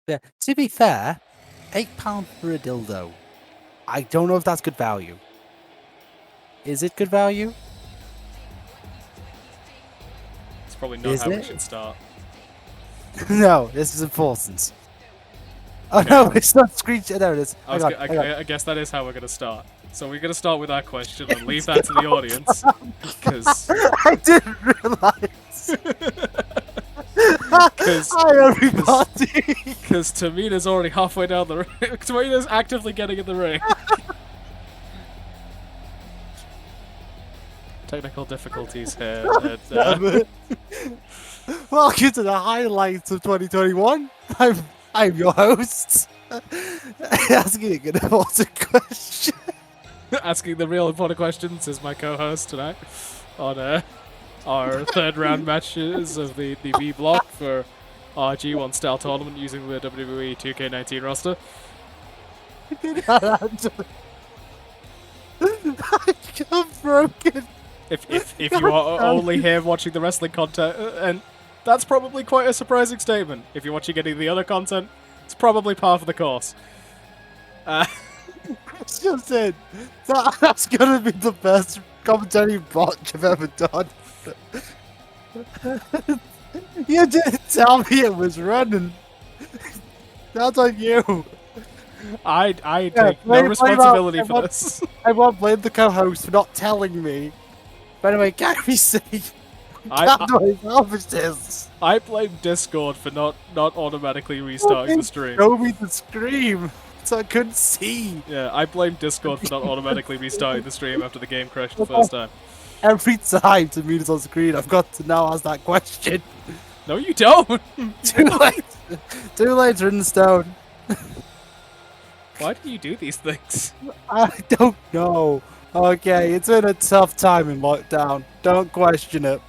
Yeah. To be fair, £8 for a dildo. I don't know if that's good value. Is it good value? It's probably not Is how we it? should start. No, this is important. Oh Okay. no, it's not screenshot. There it is. Hang on. I guess that is how we're gonna start. So we're gonna start with our question and leave that to the audience, because I didn't realize. Hi everybody. because Tamina's already halfway down the ring. Tamina's actively getting in the ring. Technical difficulties here. Welcome to the highlights of 2021. I'm your host. Asking a good important question. Asking the real important questions is my co-host tonight on our third round matches of the B block for our G1 style tournament using the WWE 2K19 roster. I'm broken. If you are only here watching the wrestling content, and that's probably quite a surprising statement. If you're watching any of the other content, it's probably par for the course. It's just it. That's gonna be the best commentary botch I've ever done. You didn't tell me it was running. That's on you. I take no responsibility for this. I won't blame the co-host for not telling me. By the way, Kairi Sane. I blame Discord for not automatically restarting the stream. Show me the scream, so I couldn't see. Yeah, I blame Discord for not automatically restarting the stream after the game crashed the first time. Every time Tamina's on screen, I've got to now ask that question. No, you don't. Too late. Too late, written stone. Why do you do these things? I don't know. Okay, it's been a tough time in lockdown. Don't question it.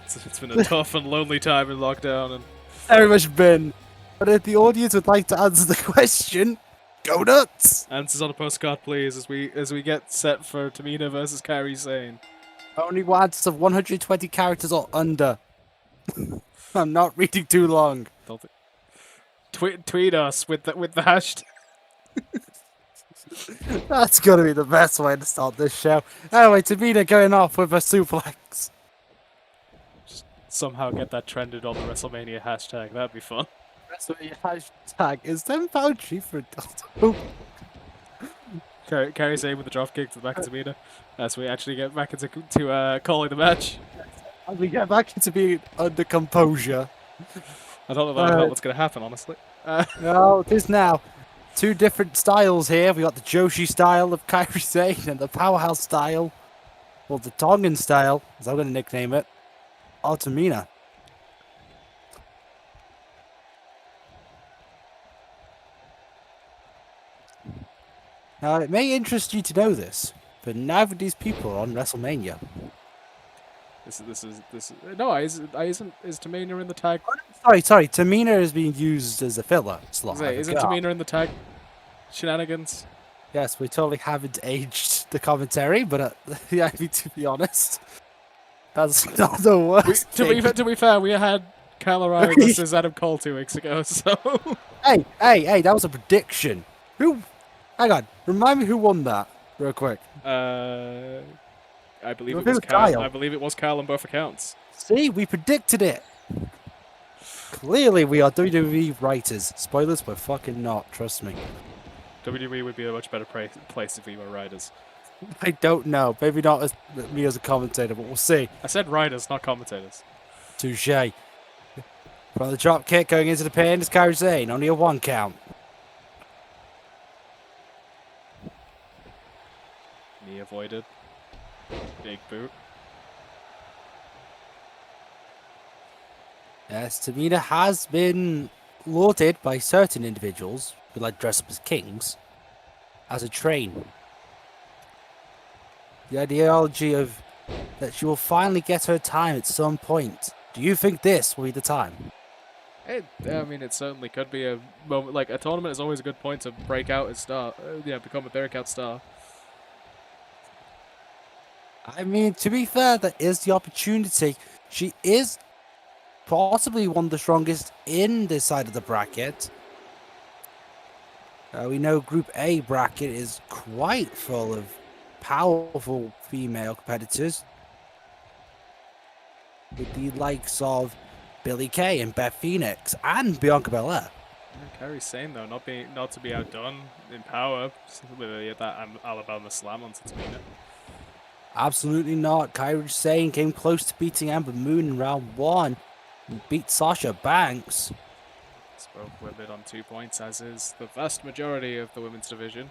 It's been a tough and lonely time in lockdown, and Very much been. But if the audience would like to answer the question, go nuts. answers on a postcard, please, as we get set for Tamina versus Kairi Sane. Only words of 120 characters or under. I'm not reading too long. Don't tweet us with the hashtag. That's gonna be the best way to start this show. Anyway, Tamina going off with a suplex. Just somehow get that trended on the WrestleMania hashtag. That'd be fun. WrestleMania hashtag is £10 cheap for a dildo. Kairi Sane with the drop kick to the back of Tamina as we actually get back into calling the match. And we get back into being under composure. I don't know what's going to happen, honestly. No, it is now. Two different styles here. We got the Joshi style of Kairi Sane and the Powerhouse style, or the Tongan style, as I'm going to nickname it, of Tamina. Now, it may interest you to know this, but neither of these people are on WrestleMania. This is no. Isn't Tamina in the tag? Sorry. Tamina is being used as a filler slot. Isn't Tamina in the tag shenanigans? Yes, we totally haven't aged the commentary, but yeah, I mean, to be honest, that's not the worst. To be fair, we had Kyle O'Reilly versus Adam Cole 2 weeks ago. So hey, that was a prediction. Who? Hang on, remind me who won that, real quick. I believe it was Kyle. I believe it was Kyle on both accounts. See, we predicted it. Clearly, we are WWE writers. Spoilers, we're fucking not. Trust me. WWE would be a much better place if we were writers. I don't know. Maybe not as me as a commentator, but we'll see. I said writers, not commentators. Touche. From the drop kick going into the pin, it's Kairi Sane. Only a 1 count. Knee avoided. Big boot. Yes, Tamina has been lauded by certain individuals who like to dress up as kings as a train. The ideology of that she will finally get her time at some point. Do you think this will be the time? I mean, it certainly could be a moment. Like, a tournament is always a good point to break out as star. Become a breakout star. I mean, to be fair, that is the opportunity. She is possibly one of the strongest in this side of the bracket. We know Group A bracket is quite full of powerful female competitors, with the likes of Billie Kay and Beth Phoenix and Bianca Belair. Kairi Sane though, not to be outdone in power with that Alabama slam onto Tamina. Absolutely not. Kairi Sane came close to beating Ember Moon in round 1 and beat Sasha Banks. It's both women on 2 points, as is the vast majority of the women's division.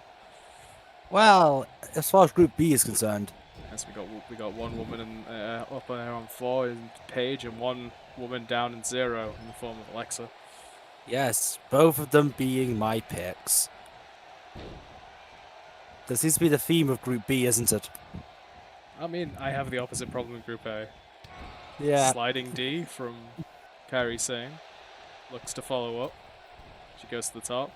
Well, as far as Group B is concerned, Yes, we got one woman up there on 4 in Paige, and one woman down in 0 in the form of Alexa. yes, both of them being my picks. This seems to be the theme of Group B, isn't it? I mean, I have the opposite problem in Group A. Yeah. Sliding D from Kairi Sane. Looks to follow up. She goes to the top.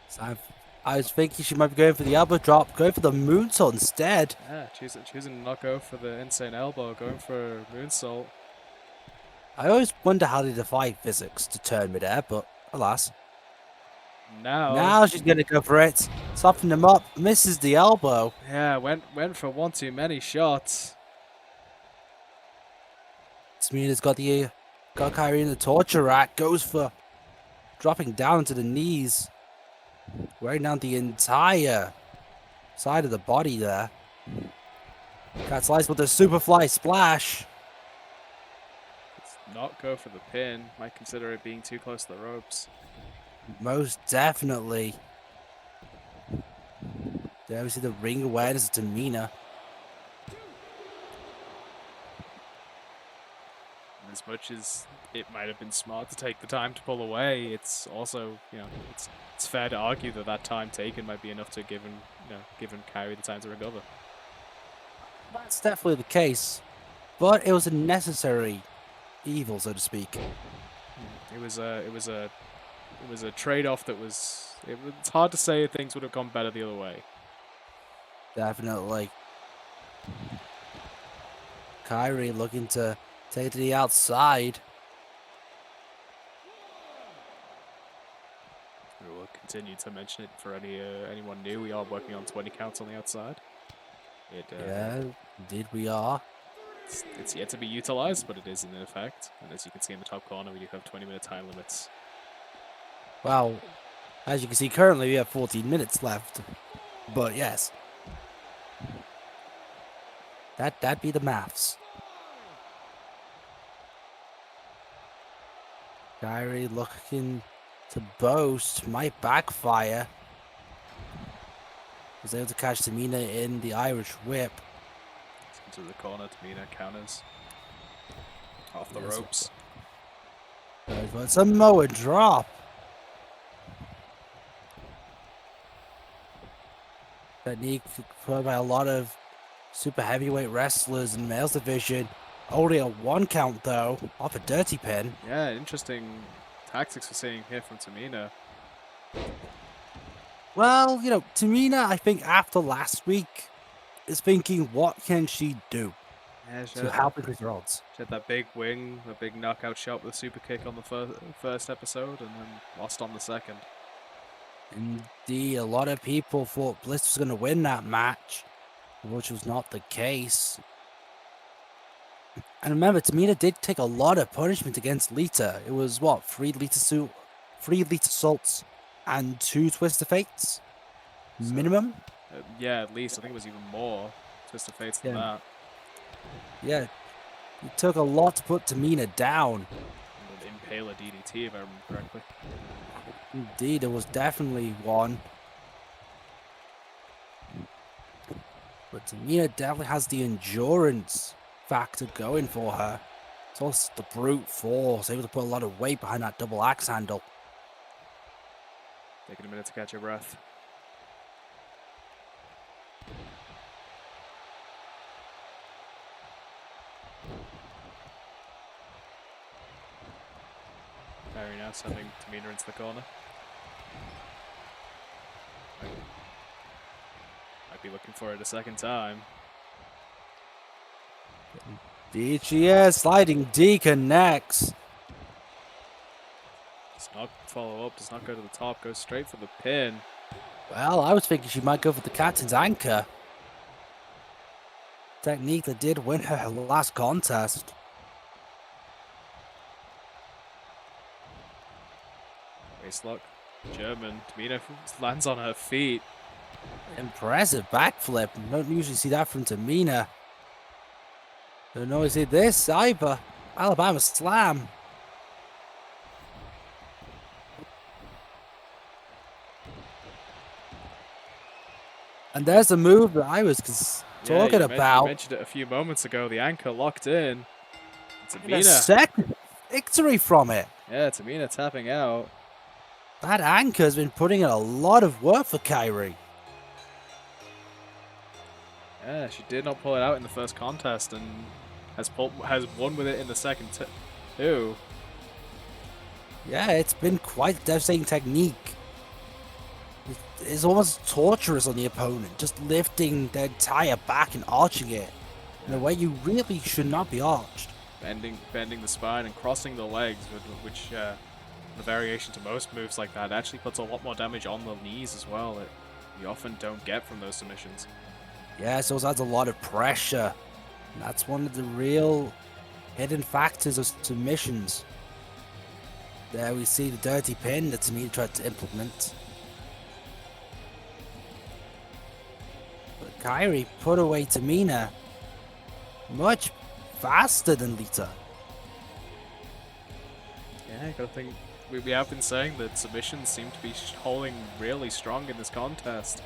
So I was thinking she might be going for the elbow drop, going for the moonsault instead. Yeah, choosing to not go for the insane elbow, going for moonsault. I always wonder how they defy physics to turn midair, but alas. Now she's going to go for it. Soften him up, misses the elbow. Yeah, went for one too many shots. Tamina's got Kairi in the torture rack, goes for dropping down to the knees. Wearing down the entire side of the body there. Cat slice with a superfly splash. Let's not go for the pin. Might consider it being too close to the ropes. Most definitely. There we see the ring awareness of Tamina. As much as it might have been smart to take the time to pull away, it's also, it's fair to argue that time taken might be enough to given Kairi the time to recover. That's definitely the case, but it was a necessary evil, so to speak. It was a trade-off that was. It's hard to say if things would have gone better the other way. Definitely. Kairi looking to take it to the outside. We will continue to mention it for anyone new. We are working on 20 counts on the outside. Yeah, indeed we are. It's yet to be utilized, but it is in effect. And as you can see in the top corner, we do have 20-minute time limits. Well, as you can see, currently we have 14 minutes left. But yes. That'd be the maths. Kairi looking to boast, might backfire. Was able to catch Tamina in the Irish whip. Into the corner, Tamina counters. Off the ropes. But Samoa drop. Technique played by a lot of super heavyweight wrestlers in the males division. Only a 1 count though, off a dirty pin. Yeah, interesting tactics we're seeing here from Tamina. Well, Tamina, I think after last week, is thinking, what can she do to help increase her odds? She had that big wing, the big knockout shot with a super kick on the first episode, and then lost on the second. Indeed, a lot of people thought Bliss was going to win that match, which was not the case. And remember, Tamina did take a lot of punishment against Lita. It was, what, 3 Lita salts and 2 Twister Fates? Minimum? Yeah, at least. I think it was even more Twister Fates than that. Yeah. It took a lot to put Tamina down. And an Impaler DDT, if I remember correctly. Indeed, it was definitely one. But Tamina definitely has the endurance factor going for her. It's also the brute force, able to put a lot of weight behind that double axe handle. Taking a minute to catch your breath. Kairi now sending Tamina into the corner. Might be looking for it a second time. DGS sliding D connects. Does not follow up, does not go to the top, goes straight for the pin. Well, I was thinking she might go for the captain's anchor. Technique that did win her last contest. Waistlock, German. Tamina lands on her feet. Impressive backflip. Don't usually see that from Tamina. Don't always see this either. Alabama slam. And there's the move that I was talking about. You mentioned it a few moments ago. The anchor locked in. Tamina. A second victory from it. Yeah, Tamina tapping out. That anchor has been putting in a lot of work for Kairi. Yeah, she did not pull it out in the first contest and has won with it in the second too. Yeah, it's been quite devastating technique. It's almost torturous on the opponent, just lifting their entire back and arching it in a way you really should not be arched. Bending the spine and crossing the legs, which the variation to most moves like that actually puts a lot more damage on the knees as well that you often don't get from those submissions. Yeah, so it adds a lot of pressure. And that's one of the real hidden factors of submissions. There we see the dirty pin that Tamina tried to implement. But Kairi put away Tamina much faster than Lita. Yeah, I gotta think. We have been saying that submissions seem to be holding really strong in this contest.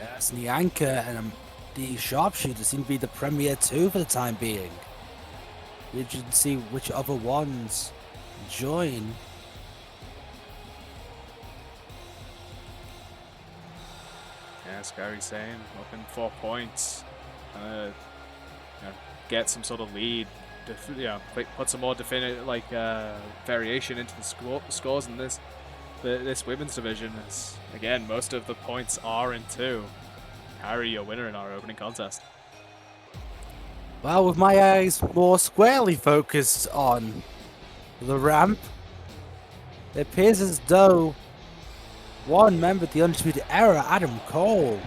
Yes, and the anchor and the sharpshooter seem to be the premier two for the time being. We should see which other ones join. Yes, Kairi Sane up in 4 points. Get some sort of lead. Put some more definite variation into the scores in this women's division. As, again, most of the points are in 2. Kairi, your winner in our opening contest. Well, with my eyes more squarely focused on the ramp, it appears as though one member of the Undisputed Era, Adam Cole,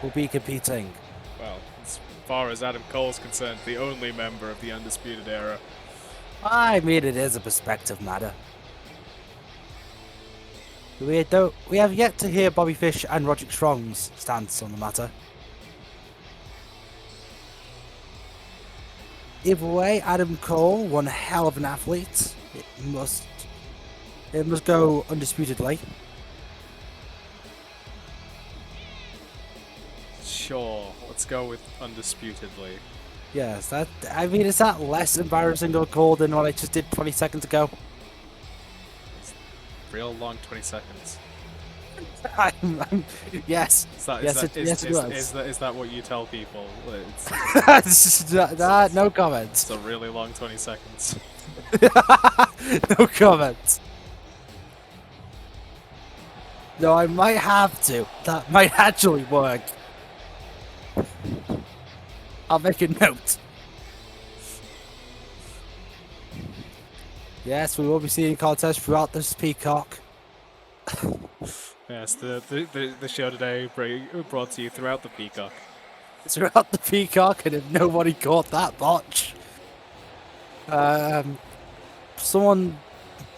will be competing. Well, as far as Adam Cole's concerned, the only member of the Undisputed Era. I mean, it is a perspective matter. We have yet to hear Bobby Fish and Roderick Strong's stance on the matter. Either way, Adam Cole, one hell of an athlete. It must go undisputedly. Sure, let's go with undisputedly. Yes, is that less embarrassing of a call than what I just did 20 seconds ago? It's real long 20 seconds. Yes. Is that what you tell people? No comments. It's a really long 20 seconds. No comments. No, I might have to. That might actually work. I'll make a note. Yes, we will be seeing contests throughout this Peacock. Yes, the show today brought to you throughout the Peacock. Throughout the Peacock, and if nobody caught that botch, someone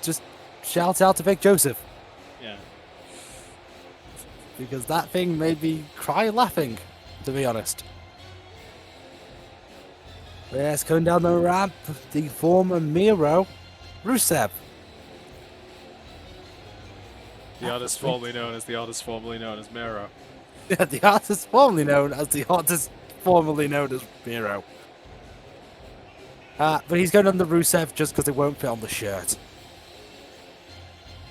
just shout out to Big Joseph. Yeah. Because that thing made me cry laughing, to be honest. Yes, coming down the ramp, the former Miro, Rusev. The artist formerly known as the artist formerly known as Miro. Yeah, the artist formerly known as the artist formerly known as Miro. But he's going under Rusev just because it won't fit on the shirt.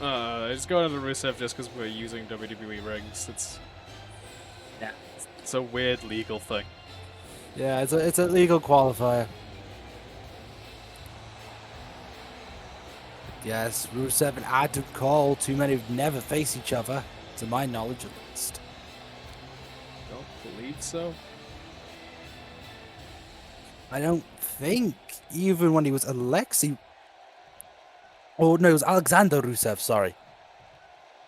It's going under Rusev just because we're using WWE rings. It's a weird legal thing. Yeah, it's a legal qualifier. Yes, Rusev and Adam Cole, two men who've never faced each other, to my knowledge at least. Don't believe so. I don't think even when he was Alexei. Oh no, it was Alexander Rusev. Sorry,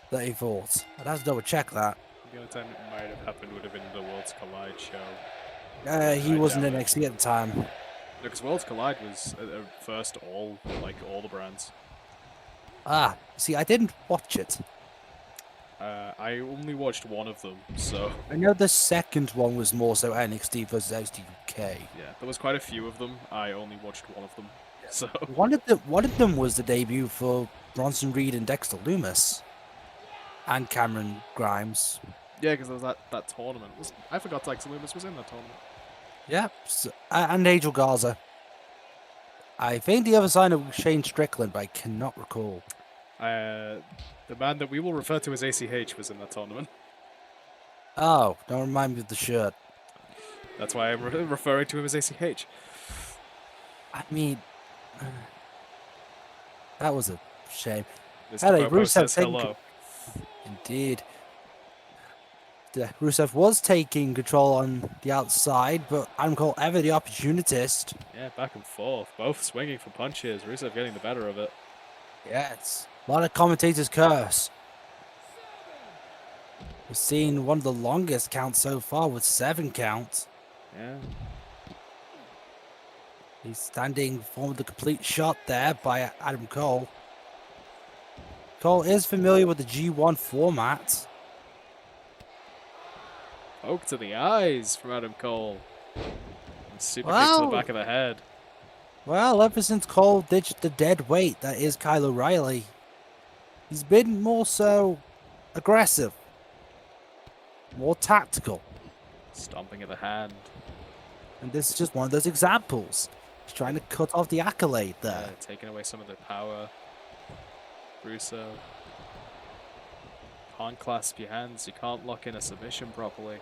that he fought. I'd have to double check that. The only time it might have happened would have been the Worlds Collide show. He I wasn't in doubt it. NXT at the time. Because Worlds Collide was first all the brands. Ah, see, I didn't watch it. I only watched one of them, so I know the second one was more so NXT versus NXT UK. yeah, there was quite a few of them. I only watched one of them, so One of them was the debut for Bronson Reed and Dexter Lumis, and Cameron Grimes. yeah, because there was that tournament. I forgot Dexter Lumis was in that tournament. Yeah, and Angel Garza. I think the other side of Shane Strickland, but I cannot recall. The man that we will refer to as ACH was in that tournament. Oh, don't remind me of the shirt. That's why I'm referring to him as ACH. I mean, that was a shame. Mr. Hello, Popo Rusev says taking hello. Indeed. Rusev was taking control on the outside, but Adam Cole ever the opportunist. Yeah, back and forth, both swinging for punches. Rusev getting the better of it. Yes, a lot of commentators curse. We've seen one of the longest counts so far with 7 counts. Yeah. He's standing for the complete shot there by Adam Cole. Cole is familiar with the G1 format. Poke to the eyes from Adam Cole. And super kick to Wow. the back of the head. Well, ever since Cole ditched the dead weight that is Kyle O'Reilly, he's been more so aggressive, more tactical. Stomping of the hand. And this is just one of those examples. He's trying to cut off the accolade there. Taking away some of the power. Rusev. Can't clasp your hands. You can't lock in a submission properly.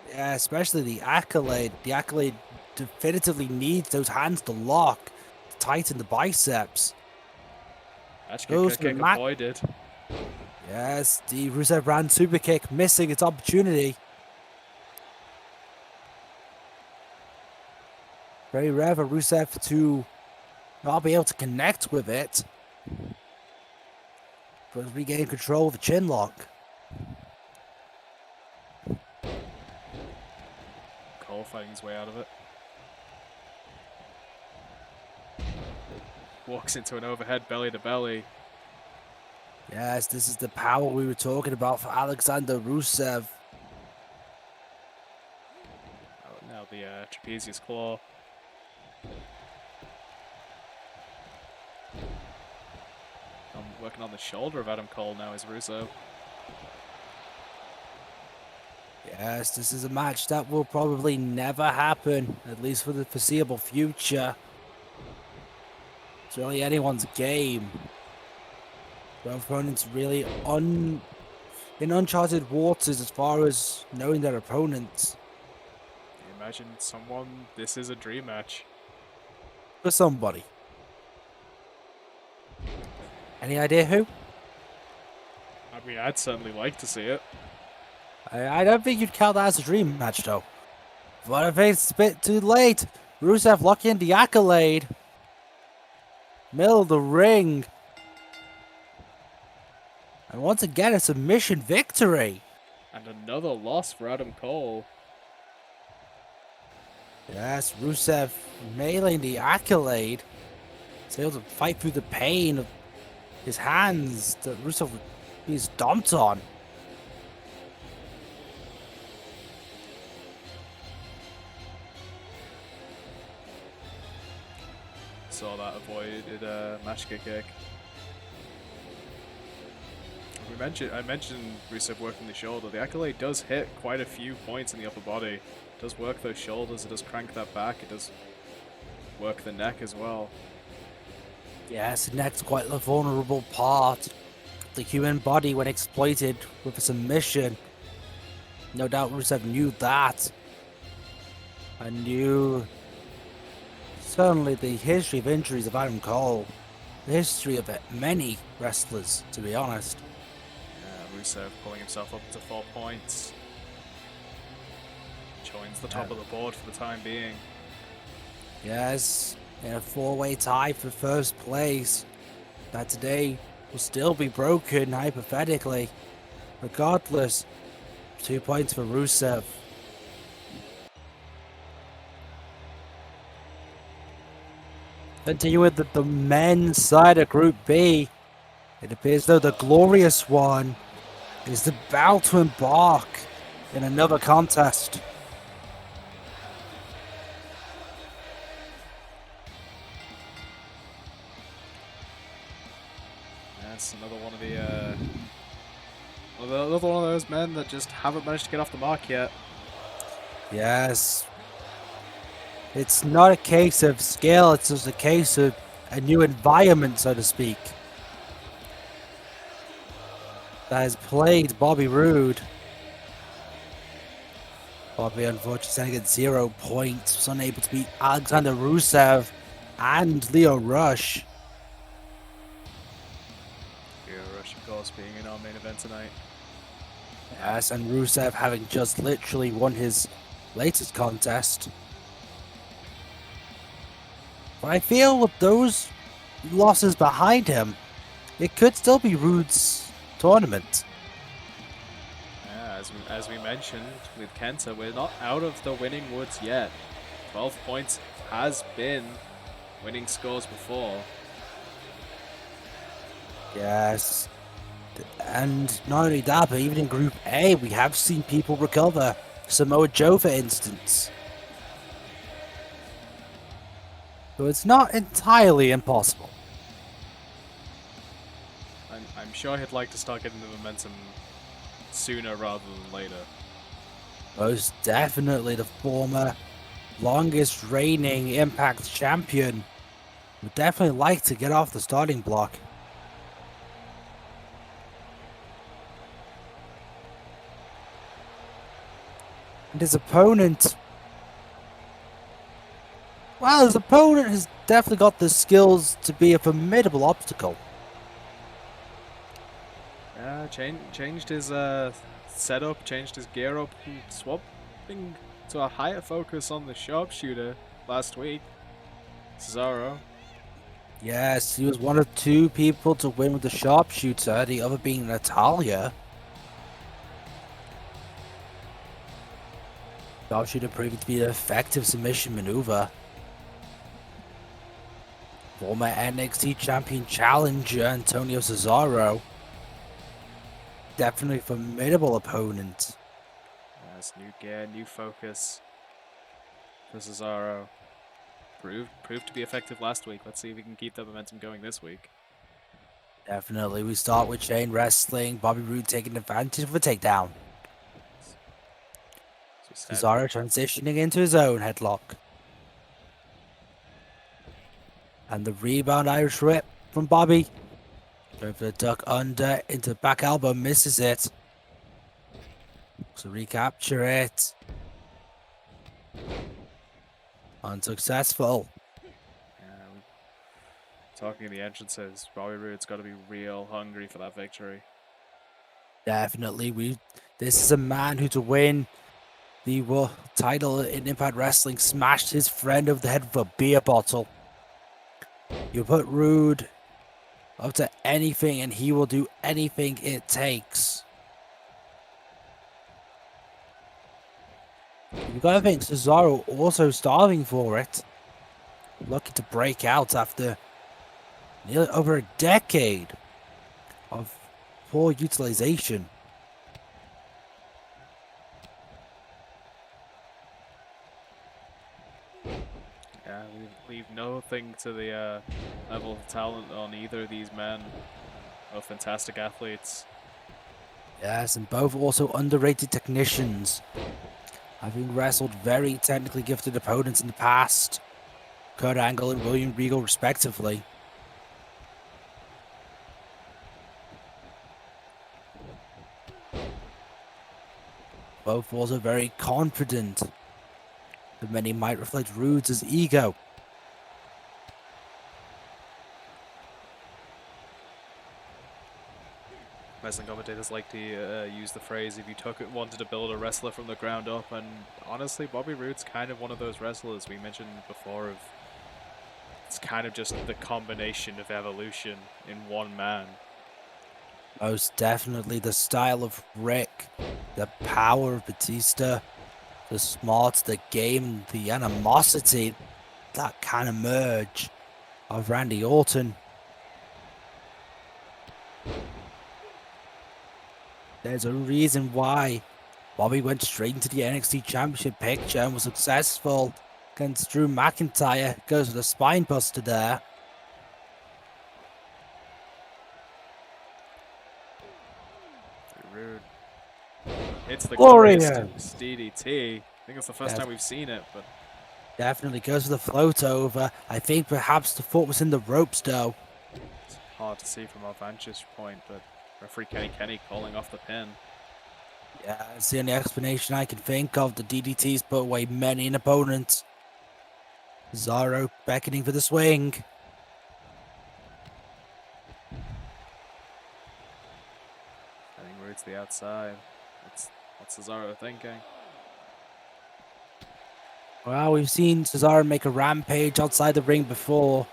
Yeah, especially the accolade. The accolade definitively needs those hands to lock, to tighten the biceps. Match Goes kick for the avoided. Yes, the Rusev Brand super kick missing its opportunity. Very rare for Rusev to not be able to connect with it. But regaining control of the chin lock. Cole fighting his way out of it. Walks into an overhead belly to belly. Yes, this is the power we were talking about for Alexander Rusev. Oh, now the trapezius claw. Working on the shoulder of Adam Cole now is Rusev. Yes, this is a match that will probably never happen, at least for the foreseeable future. It's really anyone's game. Both opponents really in uncharted waters as far as knowing their opponents. Imagine this is a dream match. For somebody. Any idea who? I mean, I'd certainly like to see it. I don't think you'd count that as a dream match, though. But I think it's a bit too late. Rusev locking in the accolade. Middle of the ring. And once again, a submission victory. And another loss for Adam Cole. Yes, Rusev nailing the accolade. He's able to fight through the pain of his hands that Rusev is dumped on. Saw that avoided match kick. I mentioned Rusev working the shoulder. The accolade does hit quite a few points in the upper body. It does work those shoulders. It does crank that back. It does work the neck as well. Yes, the neck's quite a vulnerable part. The human body when exploited with a submission. No doubt Rusev knew that. I knew certainly the history of injuries of Adam Cole. The history of many wrestlers, to be honest. Yeah, Rusev pulling himself up to 4 points. Joins the top of the board for the time being. Yes, in a four-way tie for first place. That today will still be broken, hypothetically. Regardless, 2 points for Rusev. Continue with the men's side of Group B. It appears though the glorious one is about to embark in another contest. That's another one of the another one of those men that just haven't managed to get off the mark yet. Yes. It's not a case of skill, it's just a case of a new environment, so to speak, that has plagued Bobby Roode. Bobby unfortunately sending at 0 points, was unable to beat Alexander Rusev and Leo Rush. Leo Rush, of course, being in our main event tonight. Yes, and Rusev having just literally won his latest contest. But I feel with those losses behind him, it could still be Roode's tournament. Yeah, as we mentioned with Kenta, we're not out of the winning woods yet. 12 points has been winning scores before. Yes. And not only that, but even in Group A, we have seen people recover. Samoa Joe, for instance. So it's not entirely impossible. I'm sure he'd like to start getting the momentum sooner rather than later. Most definitely the former longest reigning Impact champion would definitely like to get off the starting block. And his opponent, well, his opponent has definitely got the skills to be a formidable obstacle. Yeah, changed his setup, changed his gear up, and swapping to a higher focus on the sharpshooter last week. Cesaro. Yes, he was one of 2 people to win with the sharpshooter, the other being Natalya. Sharpshooter proving to be an effective submission maneuver. Former NXT champion challenger Antonio Cesaro. Definitely a formidable opponent. Yes, new gear, new focus for Cesaro. Proved to be effective last week. Let's see if we can keep that momentum going this week. Definitely, we start with chain wrestling. Bobby Roode taking advantage of a takedown. Cesaro transitioning into his own headlock. And the rebound Irish whip from Bobby. Going for the duck under into the back elbow, misses it. So recapture it. Unsuccessful. Talking of the entrances, Bobby Roode's got to be real hungry for that victory. Definitely, this is a man who, to win the world title in Impact Wrestling, smashed his friend over the head with a beer bottle. You put Roode up to anything and he will do anything it takes. You gotta think Cesaro also starving for it. Lucky to break out after nearly over a decade of poor utilization. Yeah, we leave nothing to the level of talent on either of these men. Both fantastic athletes. Yes, and both also underrated technicians, having wrestled very technically gifted opponents in the past. Kurt Angle and William Regal, respectively. Both also very confident, but many might reflect Roode's ego. Wrestling commentators like to use the phrase, if you wanted to build a wrestler from the ground up, and honestly, Bobby Roode's kind of one of those wrestlers we mentioned before of, it's kind of just the combination of evolution in one man. Most definitely the style of Rick, the power of Batista, the smarts, the game, the animosity, that kind of merge of Randy Orton. There's a reason why Bobby went straight into the NXT Championship picture and was successful against Drew McIntyre. Goes with a spine buster there. Rude. Hits the Glorious DDT. I think it's the first time we've seen it, but definitely goes with the float over. I think perhaps the foot was in the ropes though. it's hard to see from our vantage point, but referee Kenny calling off the pin. Yeah, it's the only explanation I can think of. The DDTs put away many an opponent. Cesaro beckoning for the swing. Heading Rude to the outside. What's Cesaro thinking? Well, we've seen Cesaro make a rampage outside the ring before.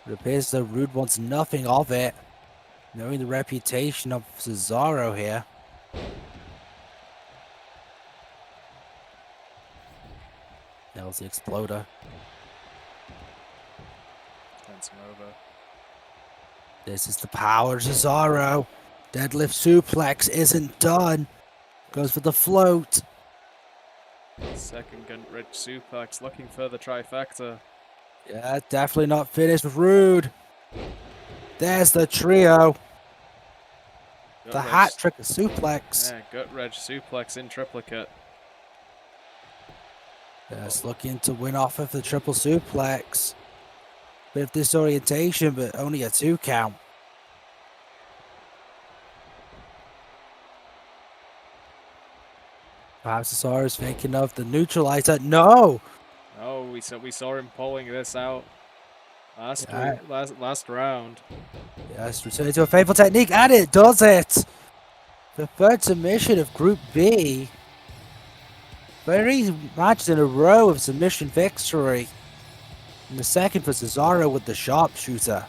It appears that Rude wants nothing of it, knowing the reputation of Cesaro here. Nails the exploder. Turns him over. This is the power of Cesaro. Deadlift suplex isn't done. Goes for the float. Second gun-rich suplex, looking for the trifecta. Yeah, definitely not finished with Rude. There's the trio. The hat trick of suplex. Yeah, gut-wrench suplex in triplicate. Just looking to win off of the triple suplex. Bit of disorientation, but only a 2 count. Perhaps Cesaro's thinking of the neutralizer. No! Oh, we saw him pulling this out last round. Yes, returning to a faithful technique, and it does it! The third submission of Group B. 3 matches in a row of submission victory. And the second for Cesaro with the sharpshooter.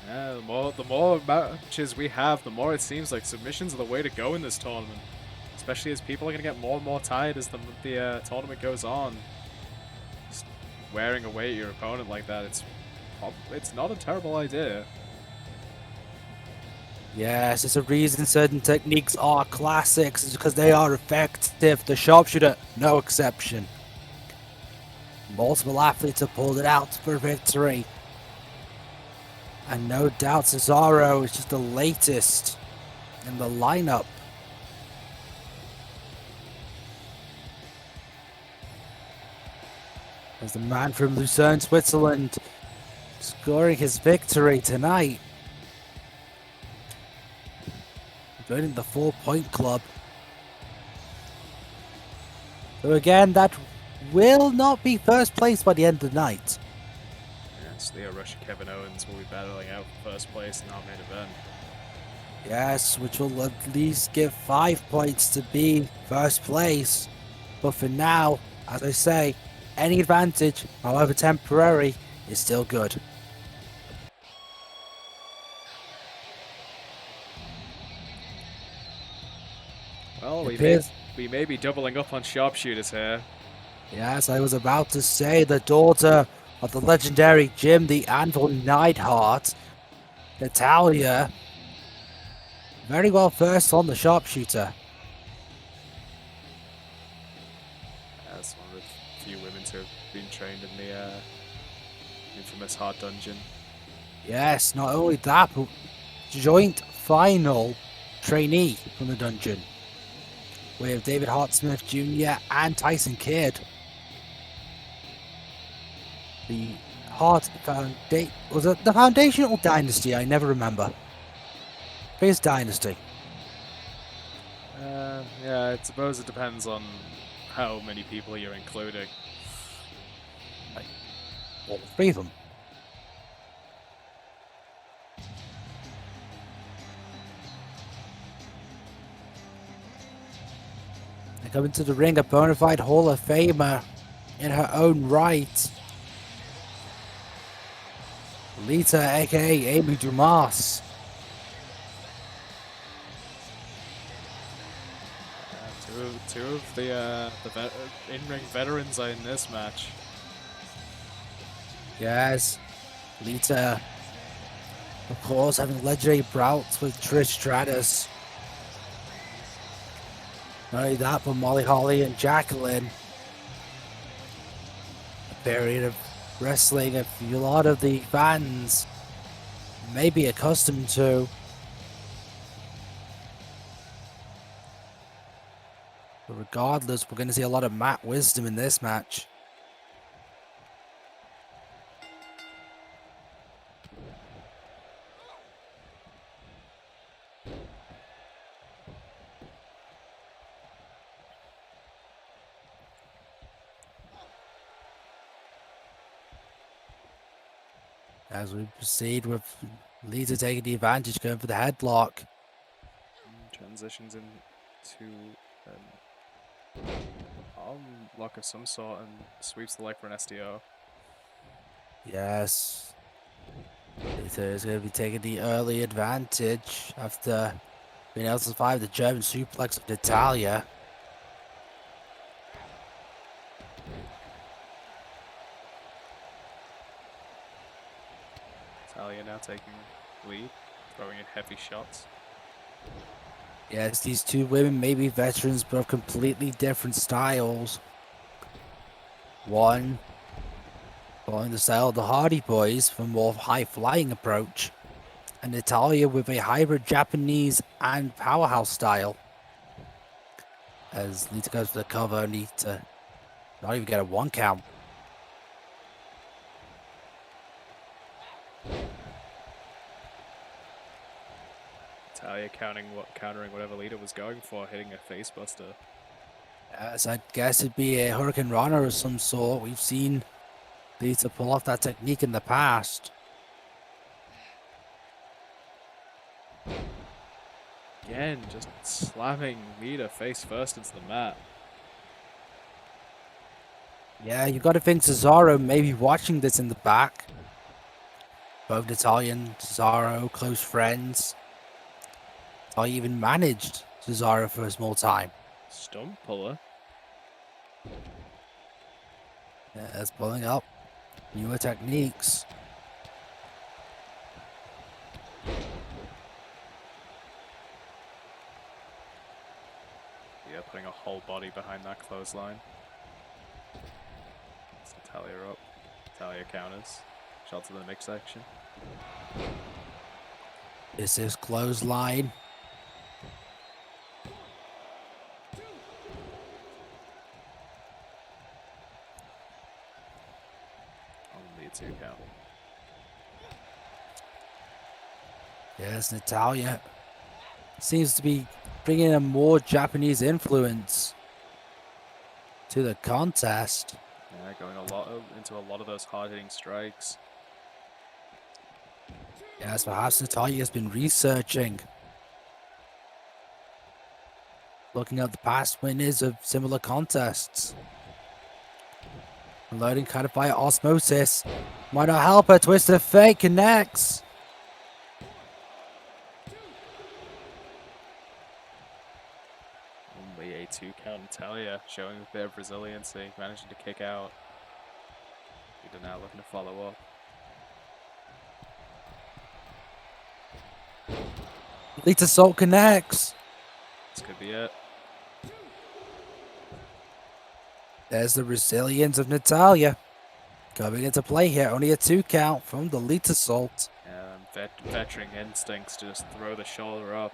Yeah, the more matches we have, the more it seems like submissions are the way to go in this tournament. Especially as people are going to get more and more tired as the tournament goes on. Just wearing away at your opponent like that, it's not a terrible idea. Yes, there's a reason certain techniques are classics. It's because they are effective. The sharpshooter, no exception. Multiple athletes have pulled it out for victory. And no doubt Cesaro is just the latest in the lineup. As the man from Lucerne, Switzerland, scoring his victory tonight. Joining the 4-point club. So again, that will not be first place by the end of the night. Yes, Leo Rush and Kevin Owens will be battling out for first place in our main event. Yes, which will at least give 5 points to be first place. But for now, as I say, any advantage, however temporary, is still good. Well, we may be doubling up on sharpshooters here. Yes, I was about to say the daughter of the legendary Jim the Anvil Neidhart, Natalya, very well first on the sharpshooter. That's one of the few women who have been trained in the infamous Hard Dungeon. Yes, not only that, but joint final trainee from the dungeon with David Hart Smith Jr. and Tyson Kidd. The Hart Foundation, was it the Foundation or Dynasty? I never remember. I think it's Dynasty. Yeah, I suppose it depends on how many people you're including. Like, all 3 of them. coming to the ring, a bona fide Hall of Famer in her own right. Lita, aka Amy Dumas. Two of the in-ring veterans are in this match. Yes, Lita, of course, having legendary bouts with Trish Stratus. Not only that, but Molly Holly and Jacqueline. A period of wrestling a lot of the fans may be accustomed to. But regardless, we're going to see a lot of Matt Wisdom in this match. As we proceed with Lita taking the advantage, going for the headlock. Transitions into arm lock of some sort and sweeps the leg for an STO. Yes. Lita is going to be taking the early advantage after being able to survive the German suplex of Natalya. Natalya now taking lead, throwing in heavy shots. Yes, these two women may be veterans, but of completely different styles. One following the style of the Hardy Boys for a more high-flying approach, and Natalya with a hybrid Japanese and powerhouse style. As Lita goes for the cover, only to not even get a 1 count. Natalya countering whatever Lita was going for, hitting a facebuster. Yes, I guess it'd be a Hurricane Rana of some sort. We've seen Lita pull off that technique in the past. Again, just slamming Lita face first into the mat. Yeah, you got to think Cesaro may be watching this in the back. Both Natalya and Cesaro, close friends. I even managed Cesaro for a small time. Stump puller. Yeah, it's pulling up newer techniques. Yeah, putting a whole body behind that clothesline. It's Natalya up. Natalya counters. Shot to the midsection. This is clothesline. Only a 2 count. Yes, Natalya seems to be bringing a more Japanese influence to the contest. Yeah, going into a lot of those hard-hitting strikes. Yes, perhaps Natalya has been researching, looking at the past winners of similar contests, and learning kind of by osmosis. Might not help her. Twist of fate connects. Only a 2 count. Natalya showing a bit of resiliency, managing to kick out. Lita now looking to follow up. Lita Salt connects. This could be it. There's the resilience of Natalya coming into play here. Only a 2 count from the Lita Salt. Veteran instincts to just throw the shoulder up.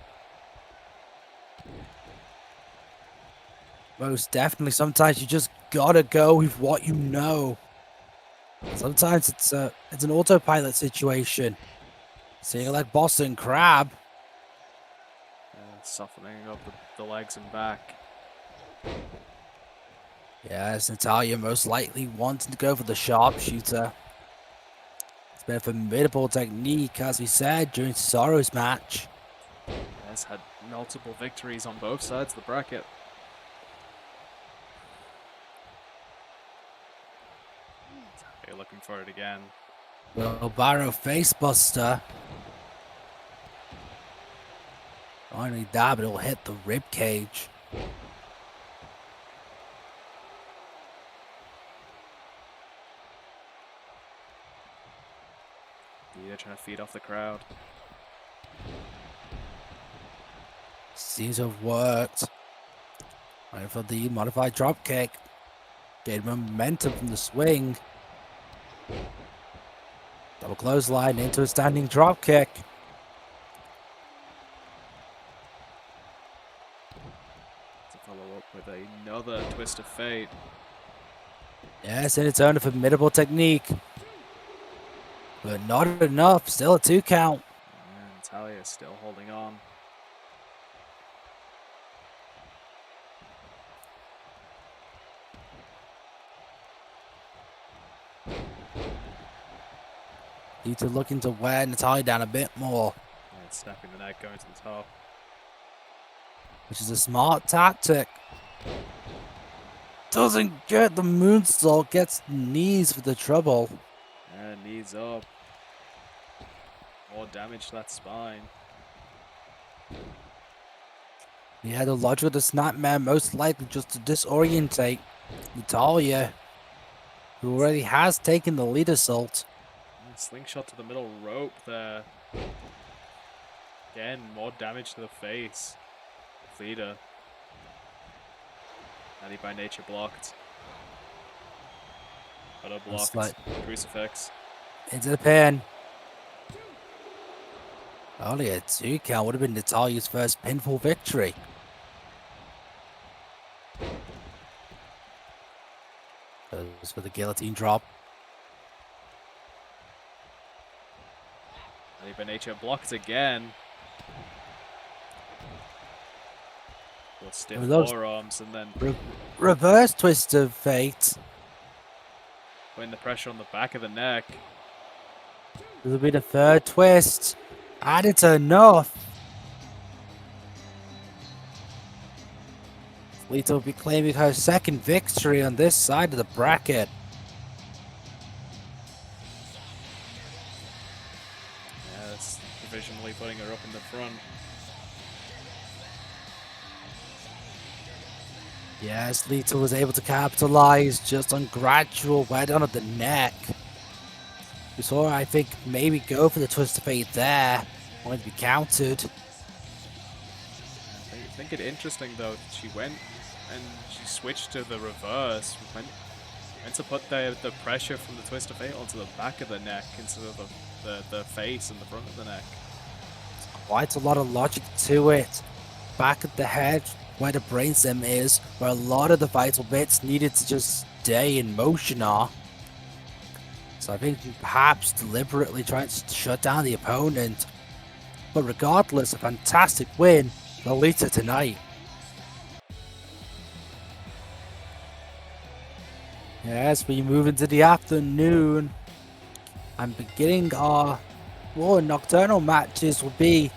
Most definitely. Sometimes you just gotta go with what you know. Sometimes it's an autopilot situation. Seeing like Boston Crab. Softening up the legs and back. Yes, Natalya most likely wanting to go for the sharpshooter. It's been a formidable technique, as we said, during Cesaro's match. Has had multiple victories on both sides of the bracket. for it again. Wheelbarrow facebuster. Only that, but it'll hit the rib cage. Lita trying to feed off the crowd. Seems to have worked. Right for the modified drop kick. Gain momentum from the swing. Double clothesline into a standing drop kick. To follow up with another twist of fate. Yes, in its own a formidable technique. But not enough. Still a 2 count. And Natalya still holding on. Lita looking to wear Natalya down a bit more, And snapping the neck, going to the top. which is a smart tactic. Doesn't get the moonsault, gets knees for the trouble. And knees up. More damage to that spine. He had a lodge with the snapmare, most likely just to disorientate Natalya, who already has taken the lead assault. And slingshot to the middle rope there. Again, more damage to the face. Lita. Annie by nature blocked. Cutter blocked. like- Crucifix. Into the pin. Only a 2 count would have been Natalya's first pinfall victory. Goes for the guillotine drop. Annie by nature blocked again. With stiff those- forearms and then Reverse twist of fate. putting the pressure on the back of the neck. This will be the 3rd twist. And it's enough. Lita will be claiming her 2nd victory on this side of the bracket. Yeah, it's provisionally putting her up in the front. Yes, Lita was able to capitalize just on gradual wear down of the neck. We saw her, I think, maybe go for the twist of fate there. Wanted to be countered. I think it interesting though, she went and she switched to the reverse. Went to put the pressure from the twist of fate onto the back of the neck instead of the face and the front of the neck. Quite a lot of logic to it. Back at the head, where the brainstem is, where a lot of the vital bits needed to just stay in motion are. So I think perhaps deliberately trying to shut down the opponent. But regardless, a fantastic win for Lita tonight. Yes, we move into the afternoon. And beginning our more nocturnal matches will be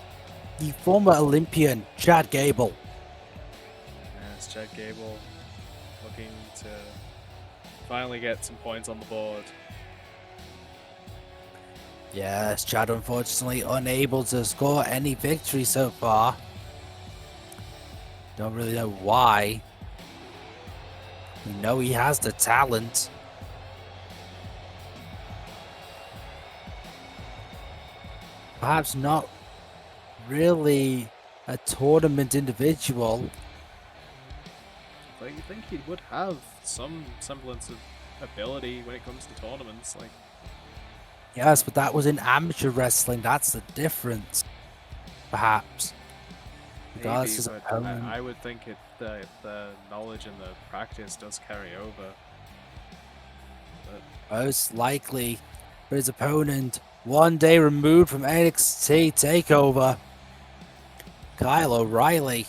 the former Olympian Chad Gable. Yes, Chad Gable looking to finally get some points on the board. Yes, Chad unfortunately unable to score any victory so far. Don't really know why. We know he has the talent. Perhaps not really a tournament individual. But you think he would have some semblance of ability when it comes to tournaments, like. Yes, but that was in amateur wrestling. That's the difference. Perhaps. Regardless Maybe, of but opponent. I would think the knowledge and the practice does carry over. But Most likely for his opponent, one day removed from NXT TakeOver, Kyle O'Reilly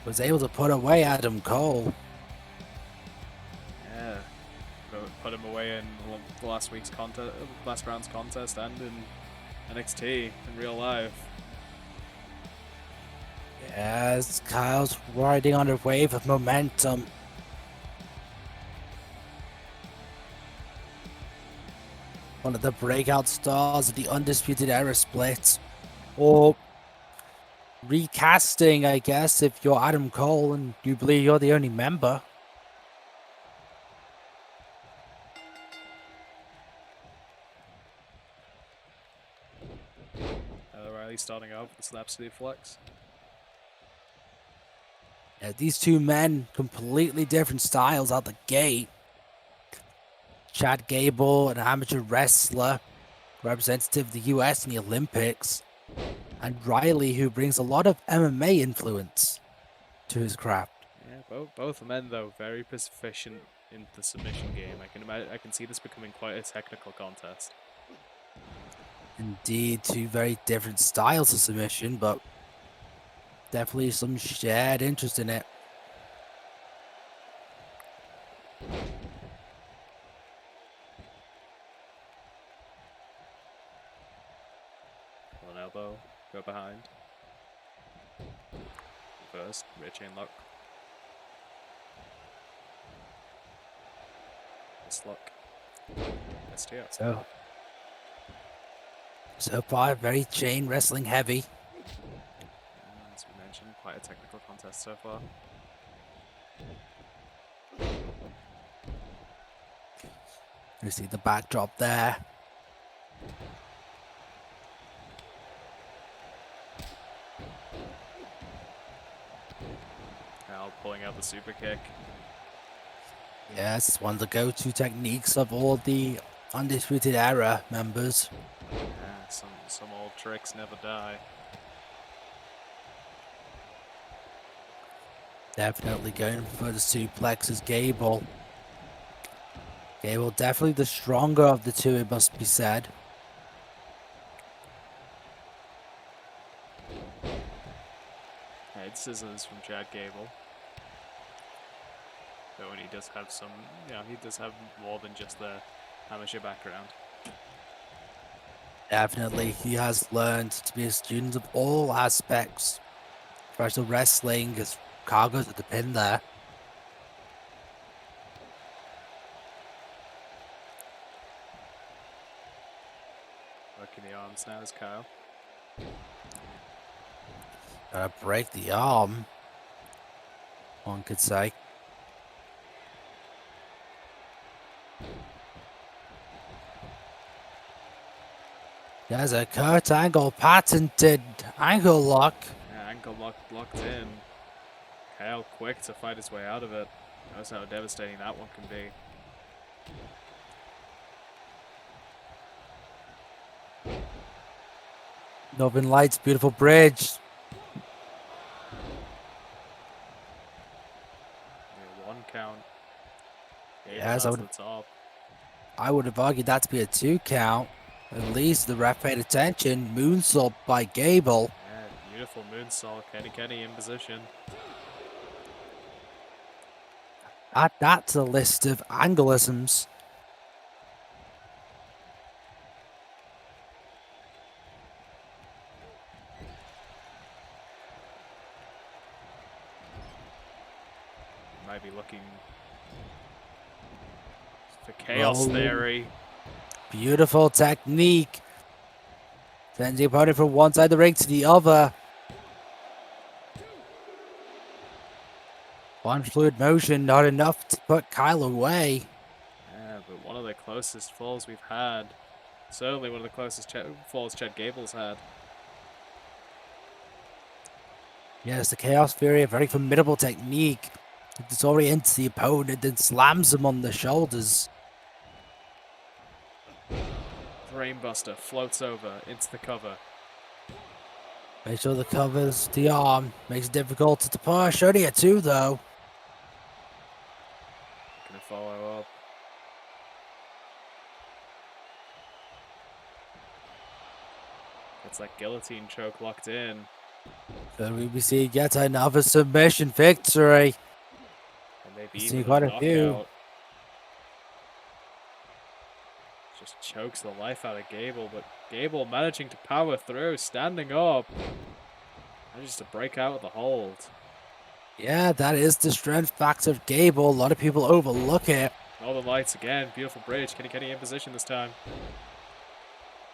was able to put away Adam Cole. yeah, put him away in last week's contest, last round's contest, and in NXT in real life. Yes, Kyle's riding on a wave of momentum. one of the breakout stars of the Undisputed Era split. Or recasting, I guess, if you're Adam Cole and you believe you're the only member. Riley starting off with the slap sleeve flex. Yeah, these two men, completely different styles out the gate. Chad Gable, an amateur wrestler, representative of the US in the Olympics. And Riley, who brings a lot of MMA influence to his craft. Yeah, both men though very proficient in the submission game. I can see this becoming quite a technical contest. Indeed, two very different styles of submission, but definitely some shared interest in it. Pull an elbow, go behind. First, rear chain lock. This lock. STO. So far, very chain wrestling heavy. As we mentioned, quite a technical contest so far. You see the backdrop there. Now pulling out the super kick. Yes, it's one of the go-to techniques of all the Undisputed Era members. Yeah, some old tricks never die. Definitely going for the suplex is Gable. Gable definitely the stronger of the two, it must be said. Head scissors from Chad Gable. Though he does have some, he does have more than just the amateur background. Definitely, he has learned to be a student of all aspects. Professional wrestling, his cargoes at the pin there. Working the arms now is Kyle. Gotta break the arm, one could say. There's a Kurt Angle patented ankle lock. Yeah, ankle lock locked in. Kyle quick to fight his way out of it. Knows how devastating that one can be. Northern Lights, beautiful bridge. Yeah, 1 count. Gable Yes, has the top. I would have argued that to be a 2 count. At least the ref paid attention. Moonsault by Gable. Yeah, beautiful moonsault. Kenny in position. Add that to the list of angleisms. Might be looking for chaos theory. Beautiful technique. Sends the opponent from one side of the ring to the other. One fluid motion, not enough to put Kyle away. Yeah, but one of the closest falls we've had. Certainly one of the closest falls Chad Gable's had. Yes, the Chaos Fury, a very formidable technique. It disorients the opponent and slams him on the shoulders. Brainbuster floats over into the cover. Make sure the covers the arm. Makes it difficult to push. Only a 2 though. Gonna follow up. It's like guillotine choke locked in. So we see yet another submission victory. And maybe See even quite a a few. knockout. Just chokes the life out of Gable, but Gable managing to power through, standing up. Manages to break out of the hold. Yeah, that is the strength factor of Gable. A lot of people overlook it. Northern Lights again, beautiful bridge. Kenny in position this time.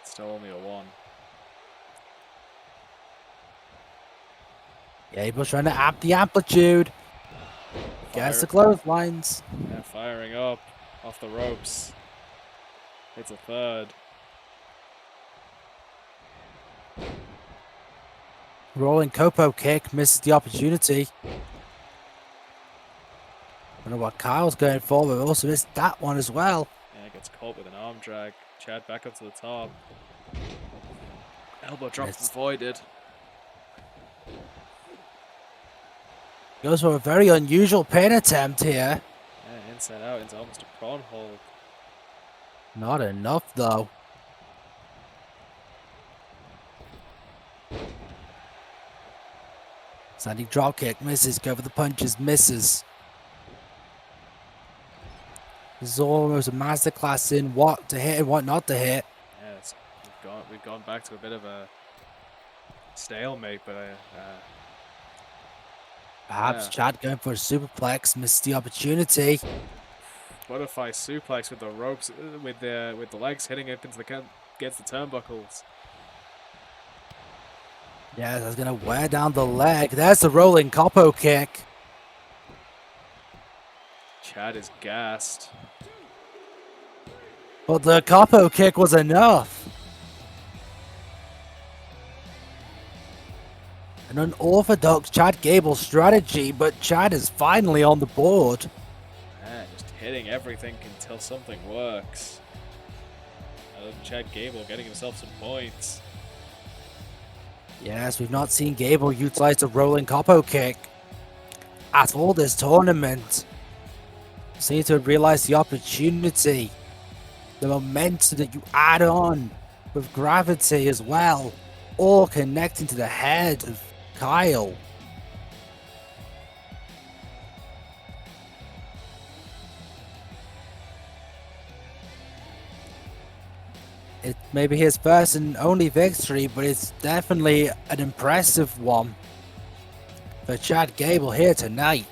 Still only a 1. Gable's trying to amp the amplitude. Gets the clotheslines. Yeah, firing up off the ropes. It's a third. Rolling Copo kick, misses the opportunity. I don't know what Kyle's going for, but also missed that one as well. Yeah, gets caught with an arm drag. Chad back up to the top. Elbow drop avoided. Goes for a very unusual pin attempt here. Yeah, inside out into almost a prawn hold. Not enough though. Standing drop kick, misses. Go for the punches, misses. This is almost a masterclass in what to hit and what not to hit. Yes, we've gone back to a bit of a stalemate, but Perhaps yeah. Chad going for a superplex, missed the opportunity. Butterfly suplex with the ropes, with the legs hitting up into against the turnbuckles. Yeah, that's gonna wear down the leg. There's the rolling Copo kick. Chad is gassed. But the Copo kick was enough. An unorthodox Chad Gable strategy, but Chad is finally on the board. Man, just hitting everything until something works. Chad Gable getting himself some points. Yes, we've not seen Gable utilize the rolling Copo kick at all this tournament. Seem to have realized the opportunity, the momentum that you add on with gravity as well, all connecting to the head of Kyle. It may be his first and only victory, but it's definitely an impressive one for Chad Gable here tonight.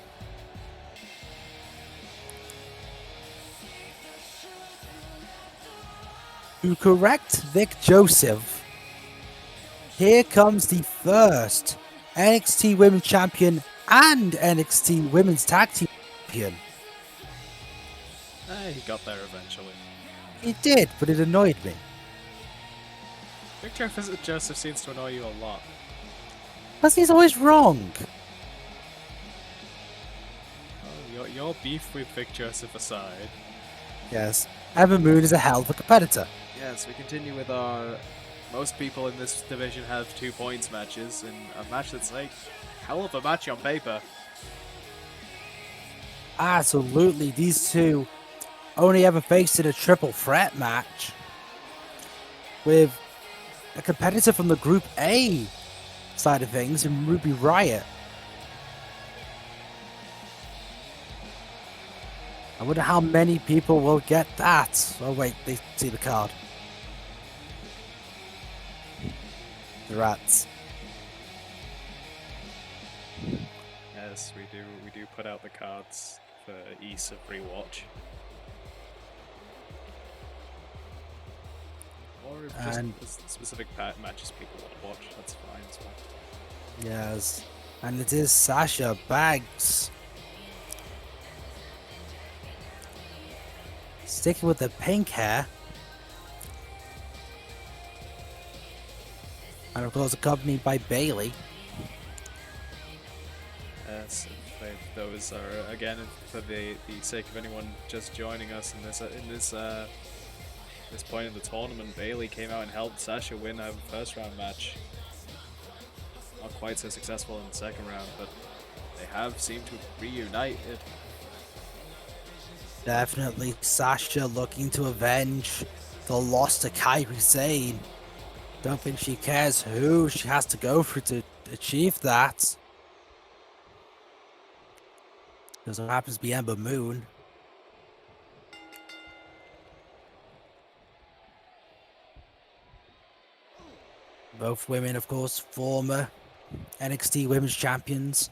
To correct Vic Joseph, here comes the first NXT Women's Champion and NXT Women's Tag Team Champion. He got there eventually. He did, but it annoyed me. Vic Joseph seems to annoy you a lot. Because he's always wrong. Oh, your beef with Vic Joseph aside. Yes, Ember Moon is a hell of a competitor. Yes, we continue with our... Most people in this division have 2 points matches, and a match that's like hell of a match on paper. Absolutely, these two only ever faced in a triple threat match with a competitor from the Group A side of things in Ruby Riot. I wonder how many people will get that. Oh wait, they see the card. The rats. Yes, we do put out the cards for ease of rewatch. Or if just specific matches people want to watch, that's fine as well. Yes, and it is Sasha Banks. Sticking with the pink hair. And of course accompanied by Bailey. Yes, if those are, again, for the sake of anyone just joining us in this point in the tournament, Bailey came out and helped Sasha win her first round match. Not quite so successful in the second round, but they have seemed to have reunited. Definitely Sasha looking to avenge the loss to Kairi Sane. Don't think she cares who she has to go through to achieve that. Because it happens to be Ember Moon. Both women, of course, former NXT Women's Champions.